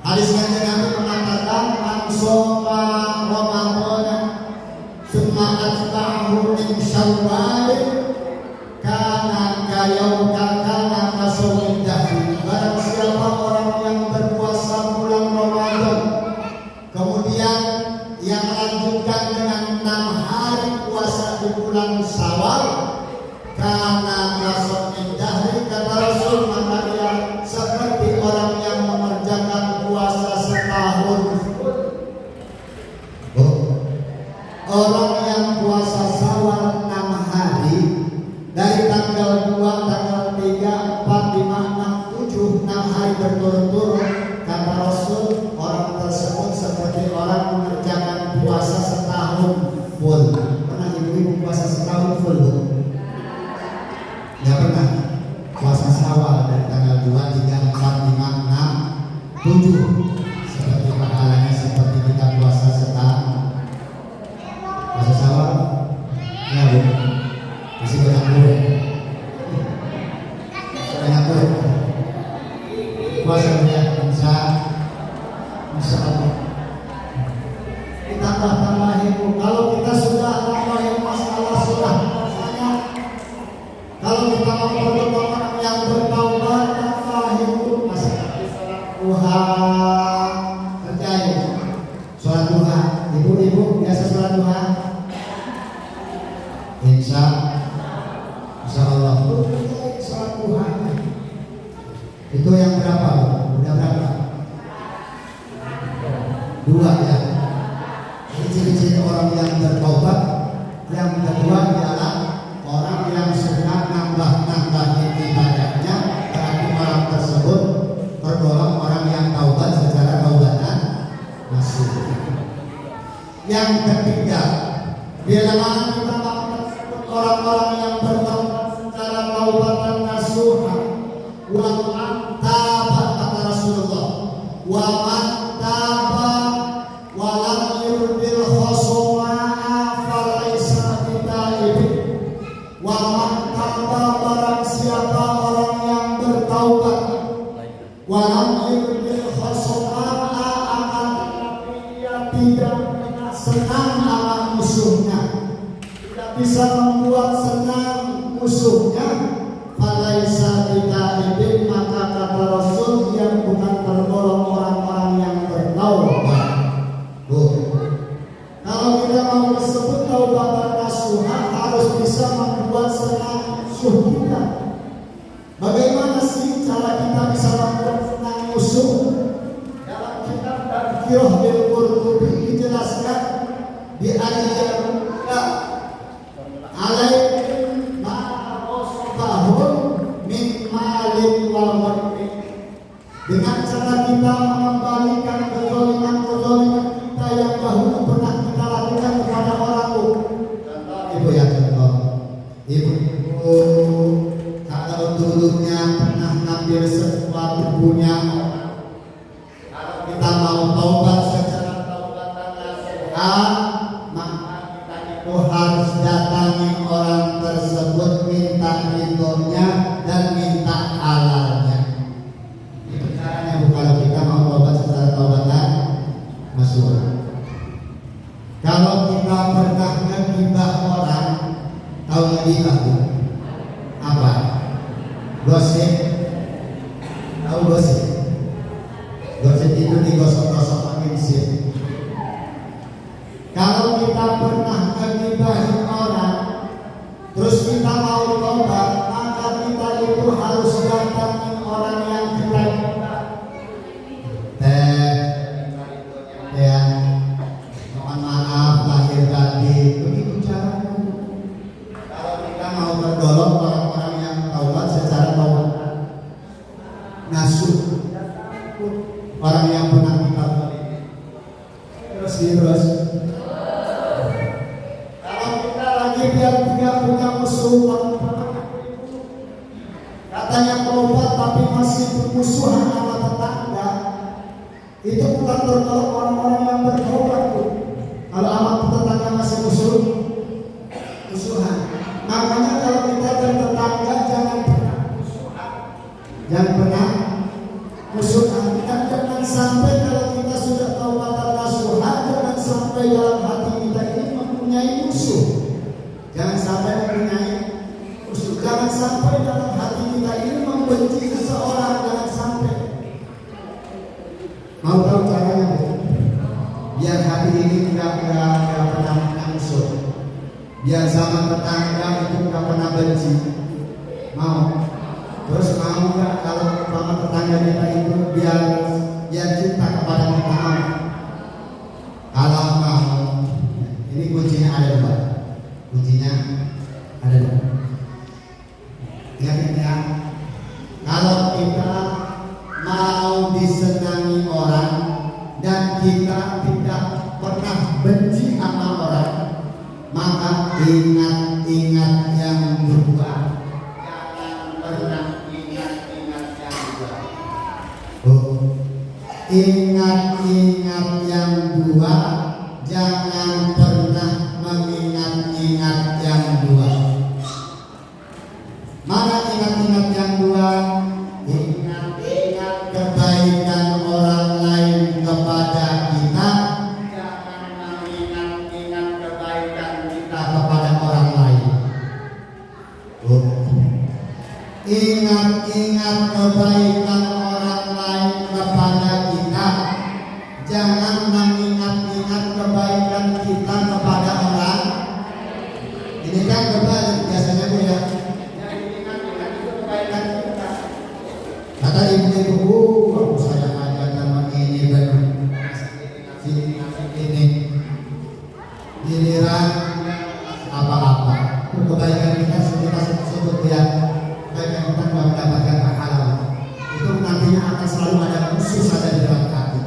Hadis Kanjeng Nabi mengatakan, "Man shoma Ramadan, tsumma atba'ahu min Syawal, kana kasawmin dahri." Barang siapa orang yang berpuasa bulan Ramadan, kemudian yang lanjutkan dengan 6 hari puasa di bulan Syawal, karena kasawmin dahri, kata Rasul, maka dia seperti orang yang mengerjakan puasa setahun. orang yang puasa Syawal 6 hari dari tanggal 2, tanggal 3, 4, 5, 6, 7, 6 hari berturut-turut, kata Rasul orang tersebut seperti orang mengerjakan puasa setahun full. Pernah ibu-ibu puasa setahun full? Nggak pernah. Puasa Syawal dari tanggal 2, 3, 4, 5, 6, 7 seperti pahalanya seperti kita puasa setahun. Puasa Syawal ya Bu, masih banyak kue, banyak kue. Puasa dia insya Allah ditambah-tambahin Bu. Kalau kita sudah tambahin masalah sudah rasanya, kalau kita mau berdoa yang bertaubat tambahin Bu. Masalah Tuhan kerjain sholat duha. Ibu-ibu biasa sholat duha? Insya Allah sholat duha. Itu yang berapa? Udah berapa? 2 ya. Ini ciri-ciri orang yang bertobat. Yang kedua adalah orang yang suka nambah-nambahin ibadahnya. Berarti orang tersebut tergolong orang yang taubat secara taubatan nasuh. Yang ketiga, bila mana kita orang-orang yang bertaubat secara taubatan nasuh, wa man taba, kata Rasulullah, wa man taba wa lam yurdil khusuma falaisa bitaibin. Wa man taba, barang siapa orang yang bertaubat, wa lam yurdil khusuma, akan dia tidak senang sama musuhnya, tidak bisa membuat senang musuhnya, falaisa bitaibin, maka kata Rasul dia bukan tergolong orang-orang yang bertaubat. Kalau kita mau disebut taubatan nasuha harus bisa membuat senang musuh kita. Bagaimana sih cara kita bisa membuat senang musuh? Dalam kitab Tadhkirah bil Qurtubi dijelaskan di ayat yang alaikum ma rasabahum min malin wa ghairin. Dengan cara kita mengembalikan kezaliman-kezaliman kita yang dahulu pernah kita lakukan kepada orang lain. Ibu ya contoh, ibu kalau dulunya pernah ngambil sesuatu punya orang, kalau kita mau taubat secara taubatan nasuha, maka kita itu harus datangi orang tersebut, minta ridhonya dan minta halalnya. Itu caranya Bu, kalau kita mau taubat secara taubatan nasuha. Kalau kita pernah ngegibah orang, tahu ngegibah Bu? Apa? Gosip. Tahu gosip? Gosip itu digosok-gosok pakai sip. Kalau kita pernah ngegibahin orang, terus kita mau tobat, maka kita itu harus datangin orang yang kita gibah. Mohon maaf lahir batin, begitu caranya. Kalau kita mau tergolong orang-orang yang taubat secara taubat nasuh, orang yang pernah kita terus. Kalau kita lagi biar tidak punya musuh, katanya taubat tapi masih bermusuhan sama tetangga, itu bukan tergolong orang-orang yang bertobat Bu. Kalau sama tetangga masih musuhan. Makanya kalau kita bertetangga jangan pernah musuhan. Dan jangan sampai kalau kita sudah taubatan nasuha, jangan sampai dalam hati kita ini mempunyai musuh. Jangan sampai mempunyai musuh. Jangan sampai dalam hati kita ini membenci seseorang. Jangan sampai. Mau tahu caranya Bu? Biar hati ini tidak pernah punya musuh. Biar sama tetangga itu tidak pernah benci. Mau? Terus mau nggak kalau sama tetangga kita itu biar cinta kepada kita? Kalau mau, ini kuncinya. kuncinya ada di ingat ya, kalau kita mau disenangi orang dan kita tidak pernah benci sama orang, maka ingat-ingat yang dua, jangan pernah ingat-ingat yang dua. Ingat-ingat yang dua, jangan pernah mengingat-ingat yang dua. Mana ingat-ingat yang dua? Ingat-ingat kebaikan orang lain kepada kita, jangan mengingat-ingat kebaikan kita kepada orang lain. Ingat-ingat kebaikan orang lain kepada kita, jangan mengingat-ingat kebaikan kita kepada orang. Ini kan kebaikan biasanya Bu ya. Yang diingat-ingat itu kebaikan kita. Kata ibu-ibu, aku sayang aja sama ini dan ini. Giliran apa-apa. Kebaikan kita sebut ya. Kebaikan kita tidak mendapatkan pahala. Itu nantinya akan selalu ada musuh saja di dalam hati.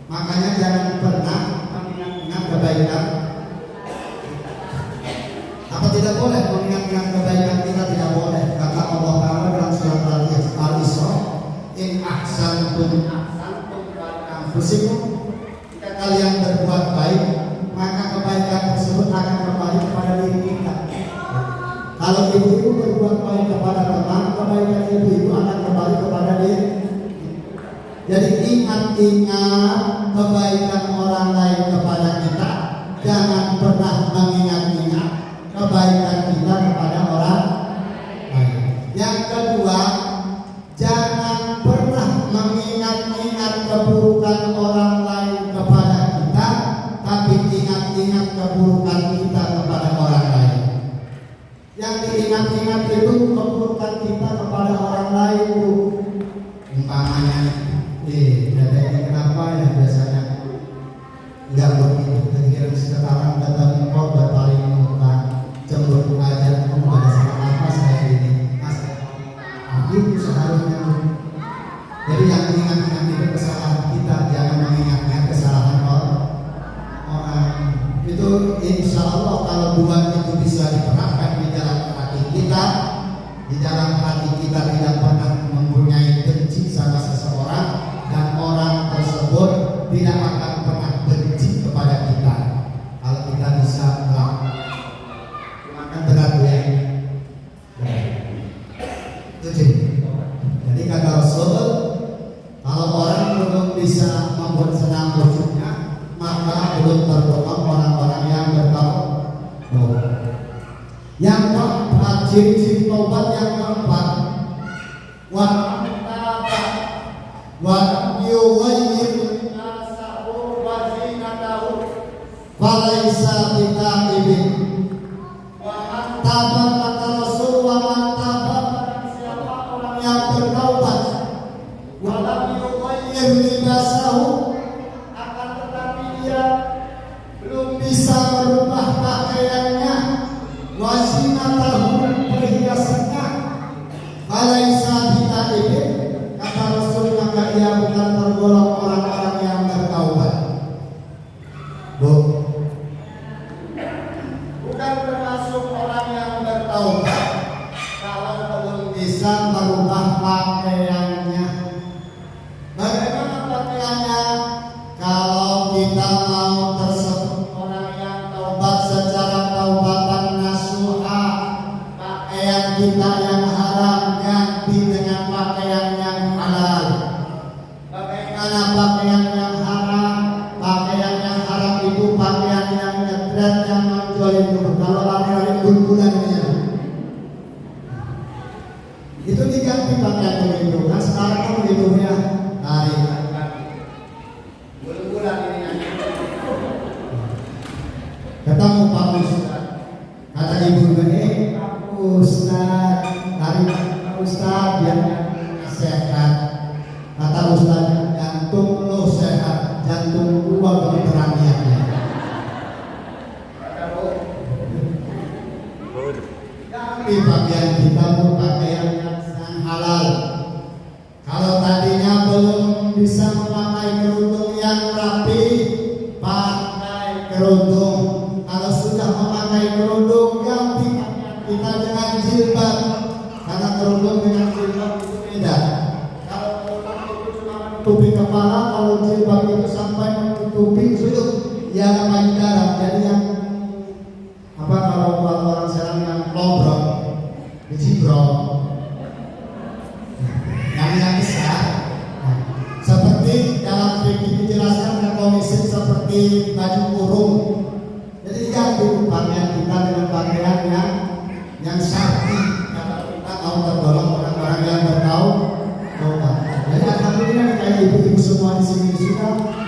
Makanya jangan pernah mengingat kebaikan. Apa tidak boleh mengingat kebaikan kita? Tidak boleh. Kata Allah Taala dalam surat Al-Isra, in ahsantum anfusikum, jika kalian berbuat baik, maka kebaikan tersebut akan kembali kepada diri kita. Kalau ibu-ibu berbuat baik kepada teman, kebaikan ibu-ibu akan kembali kepada diri. Jadi ingat-ingat kebaikan orang lain kepada kita, jangan pernah mengingat-ingat kebaikan kita kepada orang lain. Yang kedua, jangan pernah mengingat-ingat keburukan orang lain kepada kita, tapi ingat-ingat keburukan kita kepada orang lain. Yang diingat-ingat itu keburukan kita kepada orang lain, Bu. Umpamanya, ini kenapa ya biasanya nggak begitu? Ketika sekarang datang kau berpaling muka, cemburu aja, kamu ada salah apa saya ini? Itu seharusnya. Jadi yang ingat-ingat itu kesalahan kita, jangan mengingatnya kesalahan orang. Itu insya Allah kalau dua itu bisa diterapkan di dalam hati kita, di dalam hati kita tidak pernah mempunyai benci sama seseorang, dan orang tersebut tidak akan pernah benci kepada kita. Kalau kita bisa melakukan, maka berat ya. Tujuh. Jadi kata Rasul, kalau orang belum bisa membuat senang wujudnya, maka belum tergolong orang-orang yang bertaubat. Yang keempat, ciri-ciri taubat yang keempat, wa yughayyiru nasahu wa zinatahu falaisa bitaibin. Wa man taba, kata Rasul, wa man taba, siapa orang yang bertaubat, walam yughayyir libasahu, akan tetapi dia belum bisa merubah pakaiannya, wa zinatahu, perhiasannya, falaisa bitaibin, kata Rasul, maka ia bukan tergolong orang-orang yang bertaubat. Bukan termasuk orang yang bertaubat kalau belum bisa merubah pakaiannya. Bagaimana pakaiannya? Kalau kita mau tersebut orang yang taubat secara taubatan nasuha, pakaian kita yang haram ganti dengan pakaian yang halal. Bagaimana pakaian yang haram? Pakaian yang haram itu pakaian yang nyetret, yang menonjolin itu. Kalau lari-lari bul-bulannya itu diganti pakaian itu. Nah sekarang kan begitu ya, lari bul-bulan ini. Ketemu Pak Ustaz, kata ibu ini, Pak Ustaz, lari Pak Ustaz, biar sehat. Kata Ustaz, jantung lo sehat, jantung gua berperaniannya. Tapi pakaian kita pun pakaian yang halal. Kalau tadinya belum bisa memakai kerudung yang rapi, pakai kerudung. Kalau sudah memakai kerudung, ganti kita dengan jilbab. Karena kerudung dengan jilbab itu beda. Kalau kerudung itu cuma menutupi kepala, kalau jilbab itu sampai menutupi sudut, ya namanya darah. Jadi yang apa kalau orang sekarang yang lobrok, dijibrok, yang besar. Seperti dalam fikih dijelaskan komisi seperti baju kurung. Jadi ganti pakaian kita dengan pakaian yang syar'i. Kalau kita mau tergolong orang-orang yang bertaubat. Jadi alhamdulillah kayak ibu-ibu semua di sini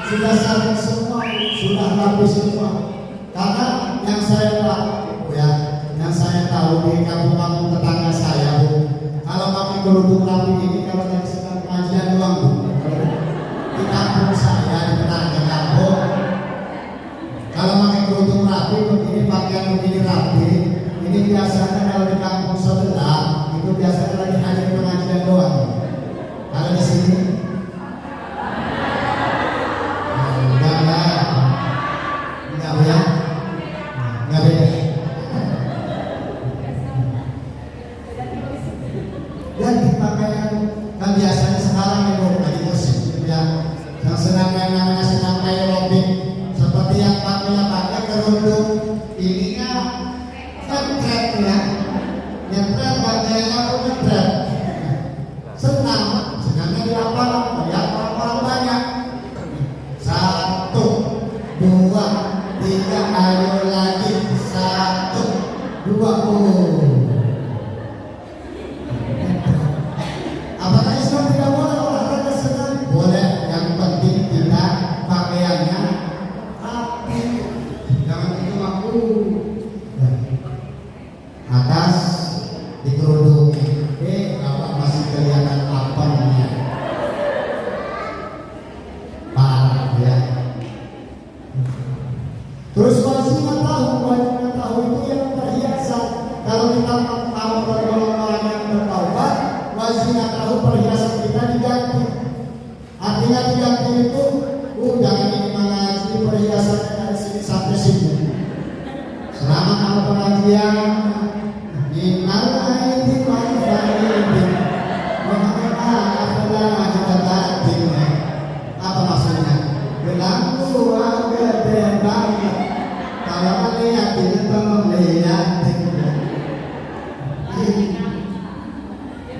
sudah sarung semua, sudah rapi semua. Karena yang saya tahu ya, yang saya tahu di kampung-kampung tetangga saya, Bu, kalau pakai kerudung rapi ini kalau lagi sedang pengajian doang, Bu. Di kampung saya di tetangga kampung, kalau pakai kerudung rapi begini, pakaian begini rapi, ini biasanya kalau di kampung sebelah itu biasanya lagi hadir pengajian doang. Kalau di sini enggak ya, enggak beda. Dan di pakaian kan biasanya sekarang itu lagi musik ya, yang senang yang namanya senang aerobik, seperti yang pakai kerudung ininya ngetret ya, ngetret pakaiannya pun ngetret, senangnya di lapangan melihat orang-orang banyak. 1, 2, 3, ayo lagi 1, 2, apakah Islam tidak boleh olahraga senang? Boleh, yang penting kita pakaiannya rapi, jangan itu aku atas dikerudungi. Apa masih kelihatan apa namanya? Parah ya. Terus wajib tahu itu yang perhiasan. Kalau kita mau tergolong orang yang bertaubat, wajib tahu perhiasan kita diganti. Artinya diganti itu, jangan ini mengaji perhiasannya dari sini sampai sini. Selama kamu pengajian, innal aidi wal faidi, apa maksudnya? Belangku agak banget. Kalau melihat ini melihat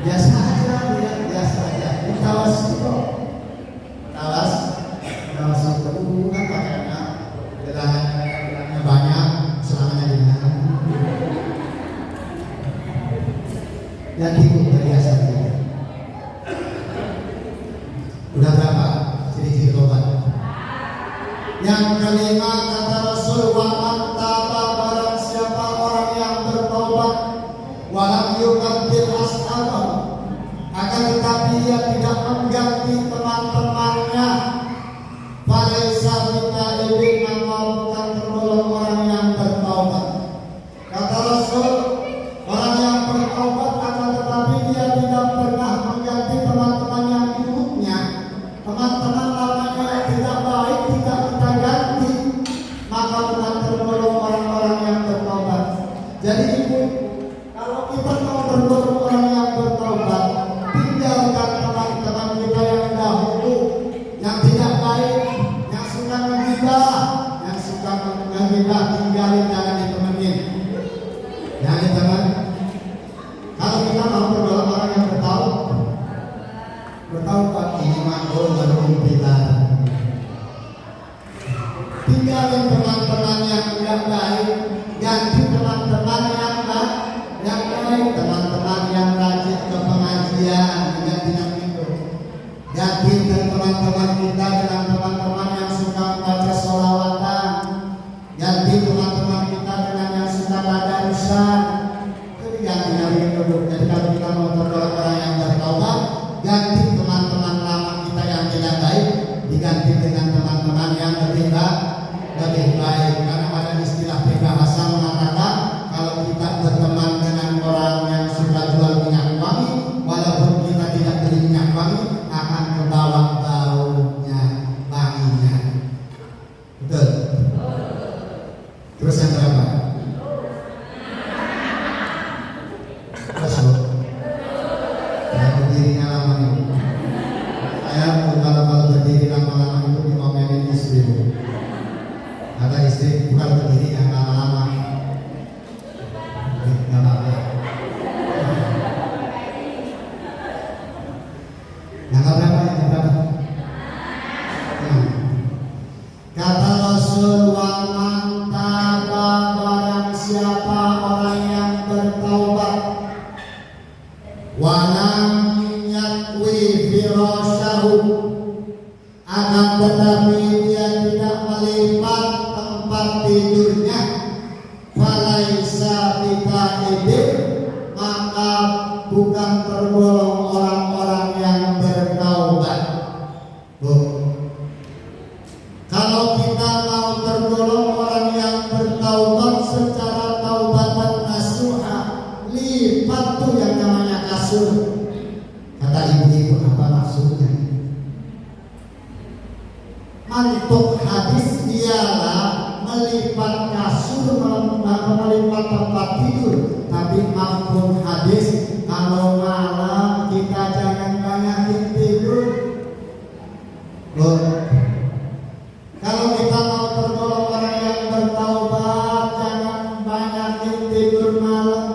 biasa aja, biasa aja. Tawas itu, tawas itu kan pakainya gelangannya banyak, selamanya dengan yang ikut perhiasan itu. Udah berapa? Ciri-ciri tobat. Yang kelima kata Rasul, wa man taba, barang siapa orang yang bertobat, walam yukaddil ashabahu, akan tetapi dia tidak mengganti teman-temannya, falaisa bitaibin, maka bukan tergolong orang yang bertobat. Kata Rasul, orang yang bertobat akan tetapi dia tidak pernah mengganti teman-teman yang buruknya, teman-teman lamanya yang tidak baik tidak kita ganti, maka bukan tergolong orang-orang yang bertobat. Jadi ibu, kalau kita mau tergolong orang yang bertobat, tinggalkan teman-teman kita yang dahulu, yang tidak baik, yang suka menghibah, tinggalin, jangan ditemenin. Jangan ditemen. Kalau kita mau tergolong orang yang bertaubat, ini makhluk berkumpilan. Tinggalin teman-teman yang tidak baik, ganti teman-teman yang baik, teman-teman yang rajin ke pengajian, ganti yang itu. Ganti teman-teman kita dengan teman-teman yang suka membaca sholawatan, ganti teman-teman kita dengan yang suka tadarusan. Itu diganti dari itu. Jadi kalau kita mau tergolong orang yang bertaubat, ganti teman-teman lama kita yang tidak baik, diganti dengan teman-teman yang lebih baik. Karena ada istilah peribahasa mengatakan kalau kita berteman dengan orang Terus yang berapa? Terus Bu. Saya berdiri lama nih. Saya kalau berdiri lama-lama itu diomelin istri Bu. Kata istri bukan berdiri yang lama-lama. Gak apa-apa. Yang berapa? Yang berapa? Kata Rasul, wa man taba, barang siapa orang yang bertaubat, wa lam yakwi firasyahu, akan tetapi dia tidak melipat tempat tidurnya, falaisa bitaibin, maka bukan tergolong orang-orang yang bertaubat. Kalau kita mau tergolong orang yang bertaubat secara taubatan nasuha, lipat tuh yang namanya kasur. Kata ibu-ibu, apa maksudnya? Mantuk hadis ialah melipat kasur, melipat tempat tidur. Tapi mafhum hadis, kalau malam kita jangan banyakin tidur. Loh, kalau kita mau tergolong orang yang bertaubat, jangan banyakin tidur malam.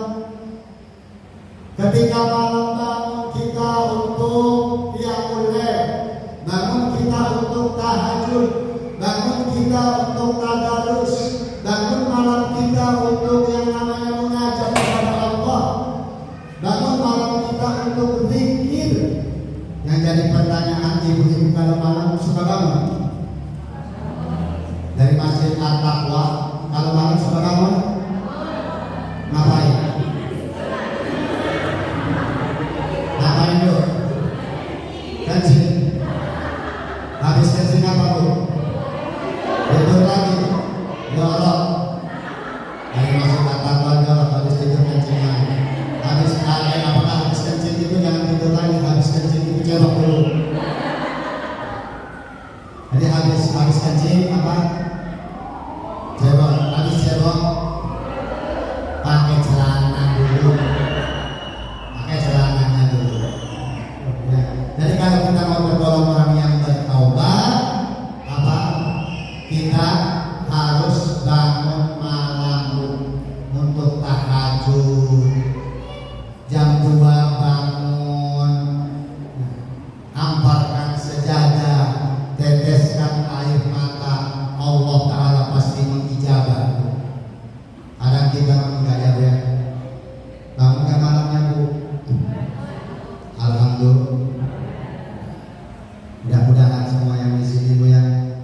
Ketika malam bangun kita untuk qiyamul lail, bangun kita untuk tahajud, bangun kita untuk tadarus, bangun malam kita untuk yang namanya munajat kepada Allah, bangun malam kita untuk zikir. Yang jadi pertanyaan ibu-ibu, kalau malam suka bangun? Dari masjid At-Taqwa, kalau malam suka bangun? Ngapain? Ngapain dulu? Kencing. Habis kencing apa Bu? Tidur lagi. Jorok. Dari masjid At-Taqwa jorok, habis tidur kencing lagi. Habis apakah habis kencing itu jangan tidur lagi, habis kencing itu jorok dulu. Jadi habis kencing apa? Cebok, habis cebok pakai celana dulu, pakai celananya dulu. Ya. Jadi kalau kita mau tergolong orang yang bertaubat, apa? Kita harus bangun malam untuk tahajud. Jam 2 bangun, hamparkan sejadah, teteskan air mata, Allah Ta'ala pasti mengijabah. Kadang kita enggak ya, bangun malamnya Bu. Alhamdulillah. Mudah-mudahan semua yang di sini Bu yang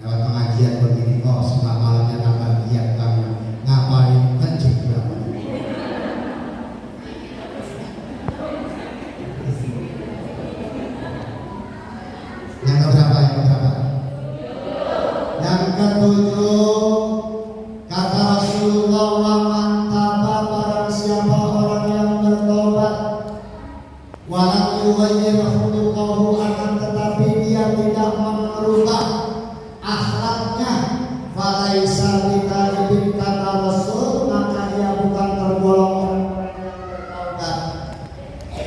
lewat pengajian begini, oh semua malamnya tambah giat banget. Ngapain kencing berapa? Yang keberapa? Yang ketujuh, kata Rasulullah, wa man taba, barang siapa orang yang bertobat, wa lam yughayyir khuluqahu, akan tetapi dia tidak merubah akhlaknya, falaisa bitaibin, kata Rasul, maka dia bukan tergolong orang yang bertaubat.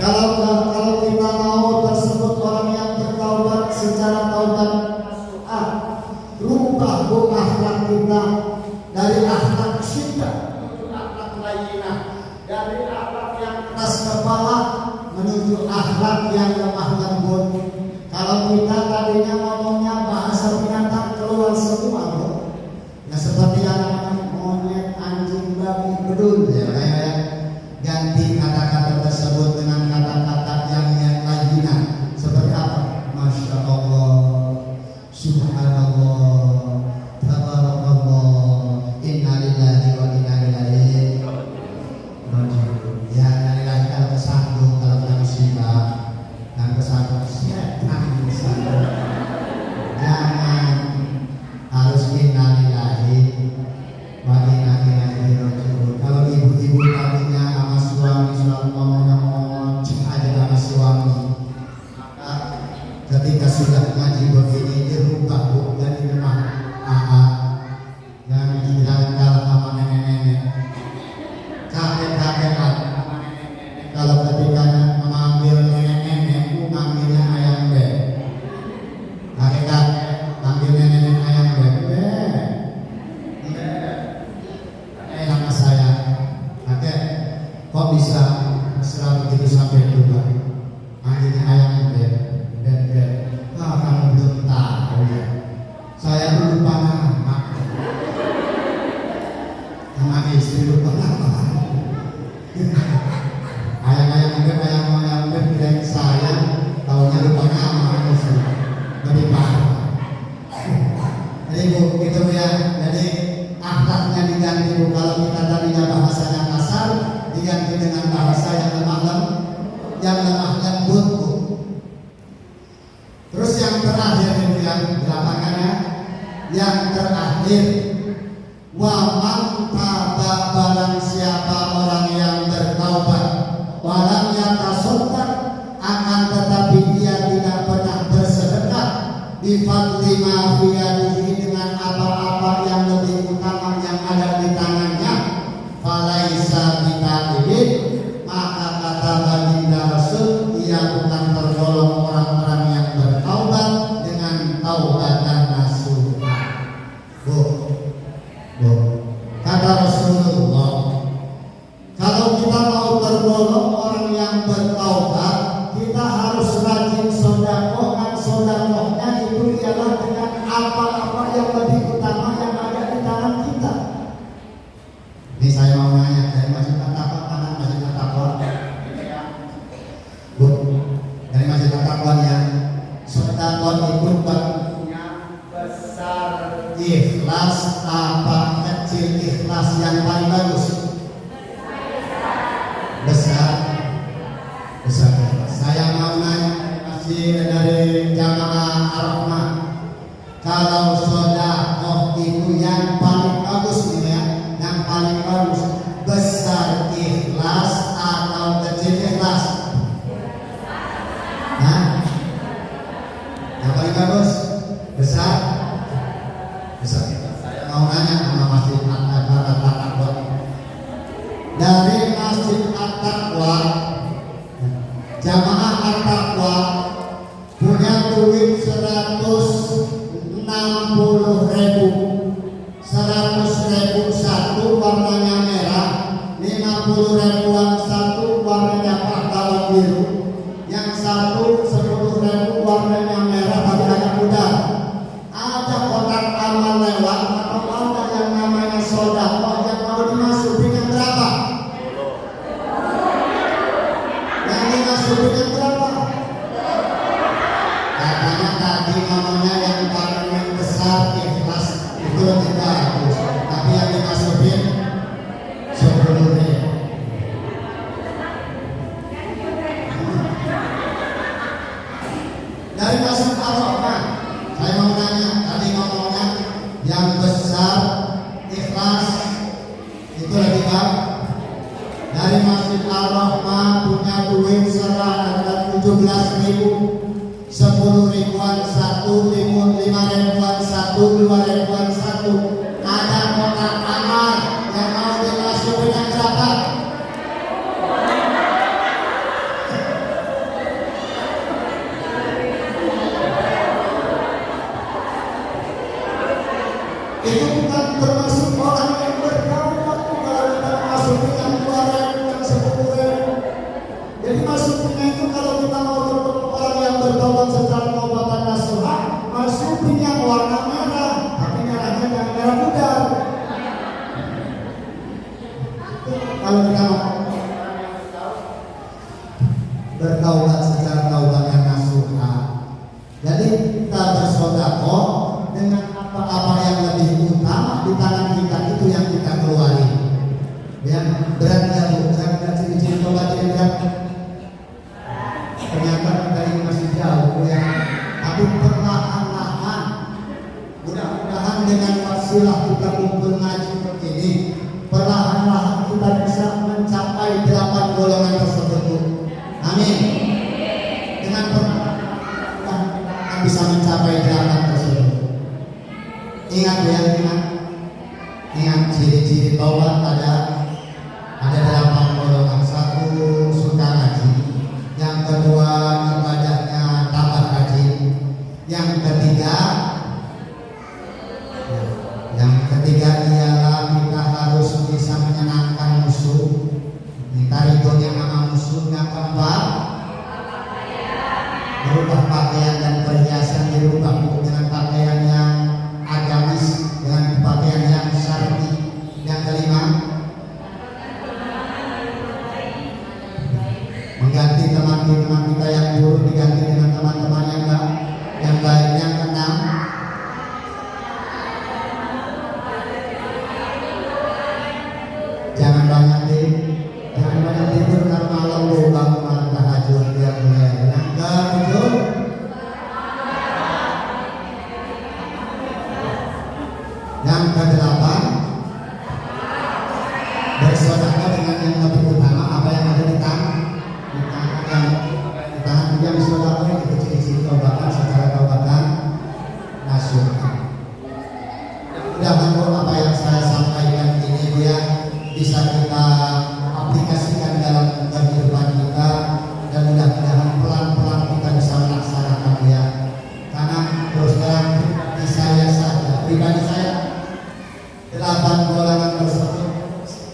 Kalau kita mau tersebut orang yang bertaubat secara taubat nasuha, rubah akhlak kita dari akhlak syiddah menuju akhlak layyinah, dari akhlak yang keras kepala menuju akhlak yang lemah lembut. Kalau kita tadinya ngomongnya bahasa binatang keluar semua bro, ya seperti anak-anak monyet, anjing, babi, bedul ya, ganti kata-kata tersebut dengan kata-kata yang layyinah. Seperti apa? Masya Allah, Subhanallah, Tabarakallah, Inna lillahi wa inna ilaihi raji'un. Ya, nilai kalau kesandung, kalau kena musibah, dan kesandung setan misalnya. Ya, sama istri lupa apa. Ayang-ayang bilang saya tahunya lupa nama istri. Lebih parah. Jadi Bu, gitu ya. Jadi akhlaknya diganti Bu. Kalau kita tadinya bahasanya kasar, diganti dengan bahasa yang lemah lembut Bu. Terus yang terakhir Bu yang delapangannya, yang terakhir, wa man taba, barang siapa orang yang bertaubat, walam yatasaddaq, akan tetapi dia tidak pernah bersedekah, bi fadli ma fi yadihi, dengan apa-apa yang lebih utama yang ada di tangannya, falaisa bitaibin, maka kata baginda Rasul, ia bukan tergolong orang-orang yang bertaubat dengan taubatan nasuha. Bu, kata Rasulullah, kalau kita mau tergolong orang yang bertaubat, kita harus rajin sedekah. Sedekahnya itu ialah dengan apa-apa yang lebih utama yang ada di tangan kita. Ini saya mau nanya, dari masjid At-Taqwa kanan, masjid At-Taqwa. Bu, dari masjid At-Taqwa yang sedekah itu bentuknya besar ikhlas apa kecil ikhlas yang paling bagus? Besar ikhlas. Saya mau nanya masih dari jamaah Ar-Rahmah, kalau sedekah itu yang paling bagus nih ya, yang paling bagus besar ikhlas atau kecil ikhlas? Hah? Yang paling bagus besar ikhlas. Saya mau nanya sama masjid At-Taqwa, dari masjid At-Taqwa, jamaah At-Taqwa punya duit 160.000. 100.000 satu warnanya merah, 50.000-an satu warnanya pahkawan biru, yang satu 10.000 warnanya merah tapi agak muda. Ada kotak amal lewat atau ada yang namanya sedekah yang mau dimasukin yang berapa? Yang dimasukin yang berapa? Katanya tadi ngomongnya yang paling besar ikhlas itu lebih bagus, tapi yang dimasukin 10.000. Dari masjid Ar-Rahmah, saya mau nanya, tadi ngomongnya yang besar ikhlas itu lebih bagus. Dari masjid Ar-Rahmah punya duit serah ada 17.000, 10.000-an satu, 5.000-an satu, 2.000-an satu. Ada kotak amal yang mau dimasukin yang berapa? Itu bukan termasuk orang yang bertaubat. Kalau kita masukin yang 2.000, yang 10.000, jadi masukinnya itu kalau kita mau bertemu orang yang bertaubat secara taubatan nasuha, masukin yang warna merah, tapi merahnya jangan merah pudar. Kalau kita mau bertaubat secara taubatan nasuha, jadi kita bersedekah dengan apa-apa yang lebih utama di tangan kita, itu yang kita keluarin. Yang berat nggak Bu? Berat nggak? Ciri-ciri tobat yang berat? Ternyata kita ini masih jauh ya. Tapi perlahan-lahan, mudah-mudahan dengan wasilah kita kumpul ngaji begini, perlahan-lahan kita bisa mencapai 8 golongan tersebut. Amin. Dengan perlahan-lahan kita akan bisa mencapai 8 tersebut. Ingat ya, ingat ciri-ciri taubat ada 8 golongan. Satu, suka ngaji. Yang kedua, ibadahnya tambah rajin. Yang ketiga ialah kita harus bisa menyenangkan musuh. Kita ridhonya sama musuh. Yang keempat, berubah pakaian dan perhiasan, dirubah dengan pakaian yang agamis, dengan pakaian yang syar'i. Yang kelima, Jangan banyak tidur karena malam lu bangun tahajud dia mulai. Yang ketujuh, yang kedelapan, bersedekah dengan yang lebih utama. Apa yang ada di tangan? Di tangan yang bersedekah itu ciri-ciri taubatan secara taubatan nasional. Mudah-mudahan apa yang saya sampaikan ini dia bisa kita aplikasikan dalam kehidupan kita, dan mudah-mudahan pelan-pelan kita bisa melaksanakan ya. Karena terus terang pribadi saya 8 golongan tersebut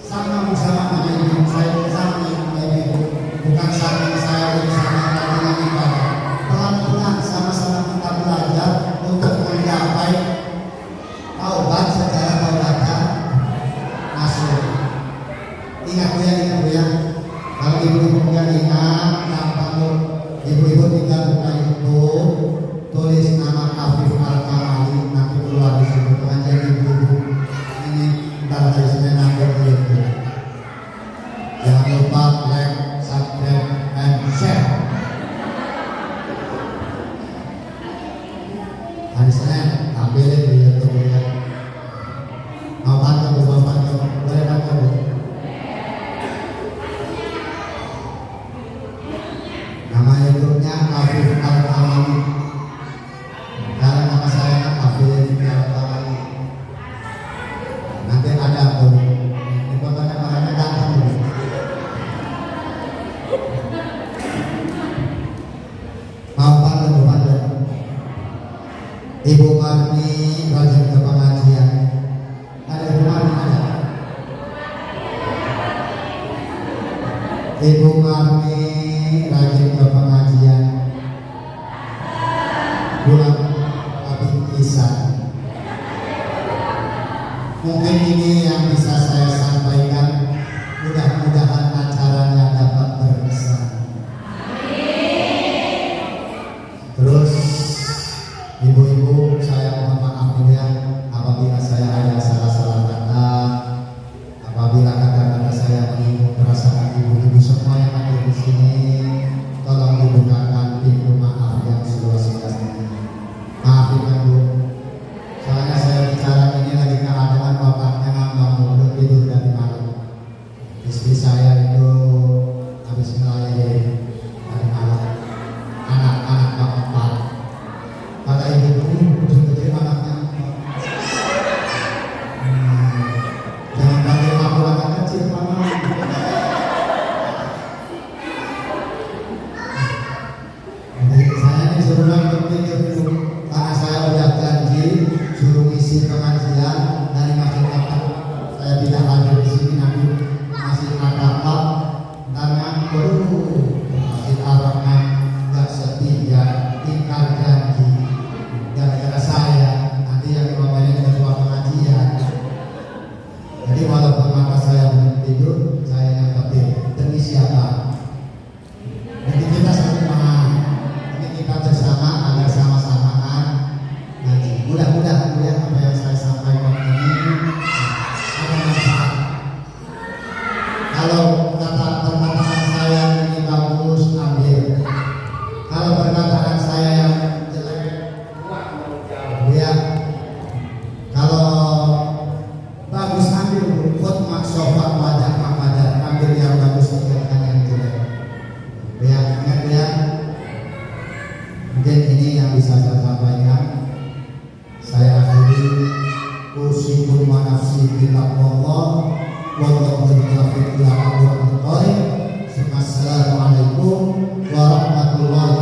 sama dengan ibu saya, sama dengan ibu, bukan sama saya bersama dengan ibadah. Pelan-pelan sama-sama kita belajar untuk mencapai taubat secara taubatan nasional. Ingat bu ya, kalau ibu-ibu nggak ingat, gampang ibu-ibu tinggal buka YouTube, tulis nama Afif Al-Kamali, nanti keluar di situ pengajian ibu-ibu. Ini ntar dari Senin sampai ke YouTube. Jangan lupa like, subscribe, and share. Hari Senin tampilin di YouTube ya. Mau bantu bu, boleh bantu bu. Nama YouTube-nya Afif Al-Kamali. Kalau nama saya Afif Al-Kamali. Nanti ada tuh. Ini fotonya makanya ganteng tuh. Mau bantu. Ibu Marni rajin ke pengajian. Ada Ibu Marni ada. Ibu Marni rajin ke pengajian. Bulan Abid Kisah. Mungkin ini yang bisa saya sampaikan. Mudah-mudahan acaranya dapat berkesan. Terus ibu-ibu saya mohon maaf ya apabila saya ada salah-salah kata, apabila kata-kata saya menyinggung perasaan ibu-ibu semua yang ada di sini, tolong dibukakan pintu maaf yang seluas-luasnya. Maafin ya bu, soalnya saya bicara ini lagi keadaan bapaknya bangun tidur dari malam. Istri saya itu habis melahirkan dari malam, anak-anak keempat. Kata ibu kecil-kecil anaknya. Jangan panggil aku anak kecil mama. Saya disuruh berpikir dulu, karena saya udah janji suruh isi pengajian dari masjid akad. Saya tidak hadir di sini nanti masjid akad karena masjid akadnya nggak setia, tinggal janji. Gara-gara saya nanti yang ngomongin ketua pengajian. Jadi walaupun mata saya belum tidur, saya yang penting demi siapa? Jadi kita semua ini kita bersama agar sama-samaan ngaji. Mudah-mudahan ya apa yang saya sampaikan ini ada manfaat. Kalau perkataan saya ini bagus, ambil. Kalau perkataan saya yang jelek, ya. Kalau bagus ambil khutbah sofa wajah Muhammadan, ambil yang bagus, tinggalkan yang jelek. Ya, ingat ya. Mungkin ini yang bisa saya sampaikan. Saya akhiri usikum wa nafsi bittaqwallah wallahu muwaffiq ila aqwamit thoriq. Assalamualaikum warahmatullahi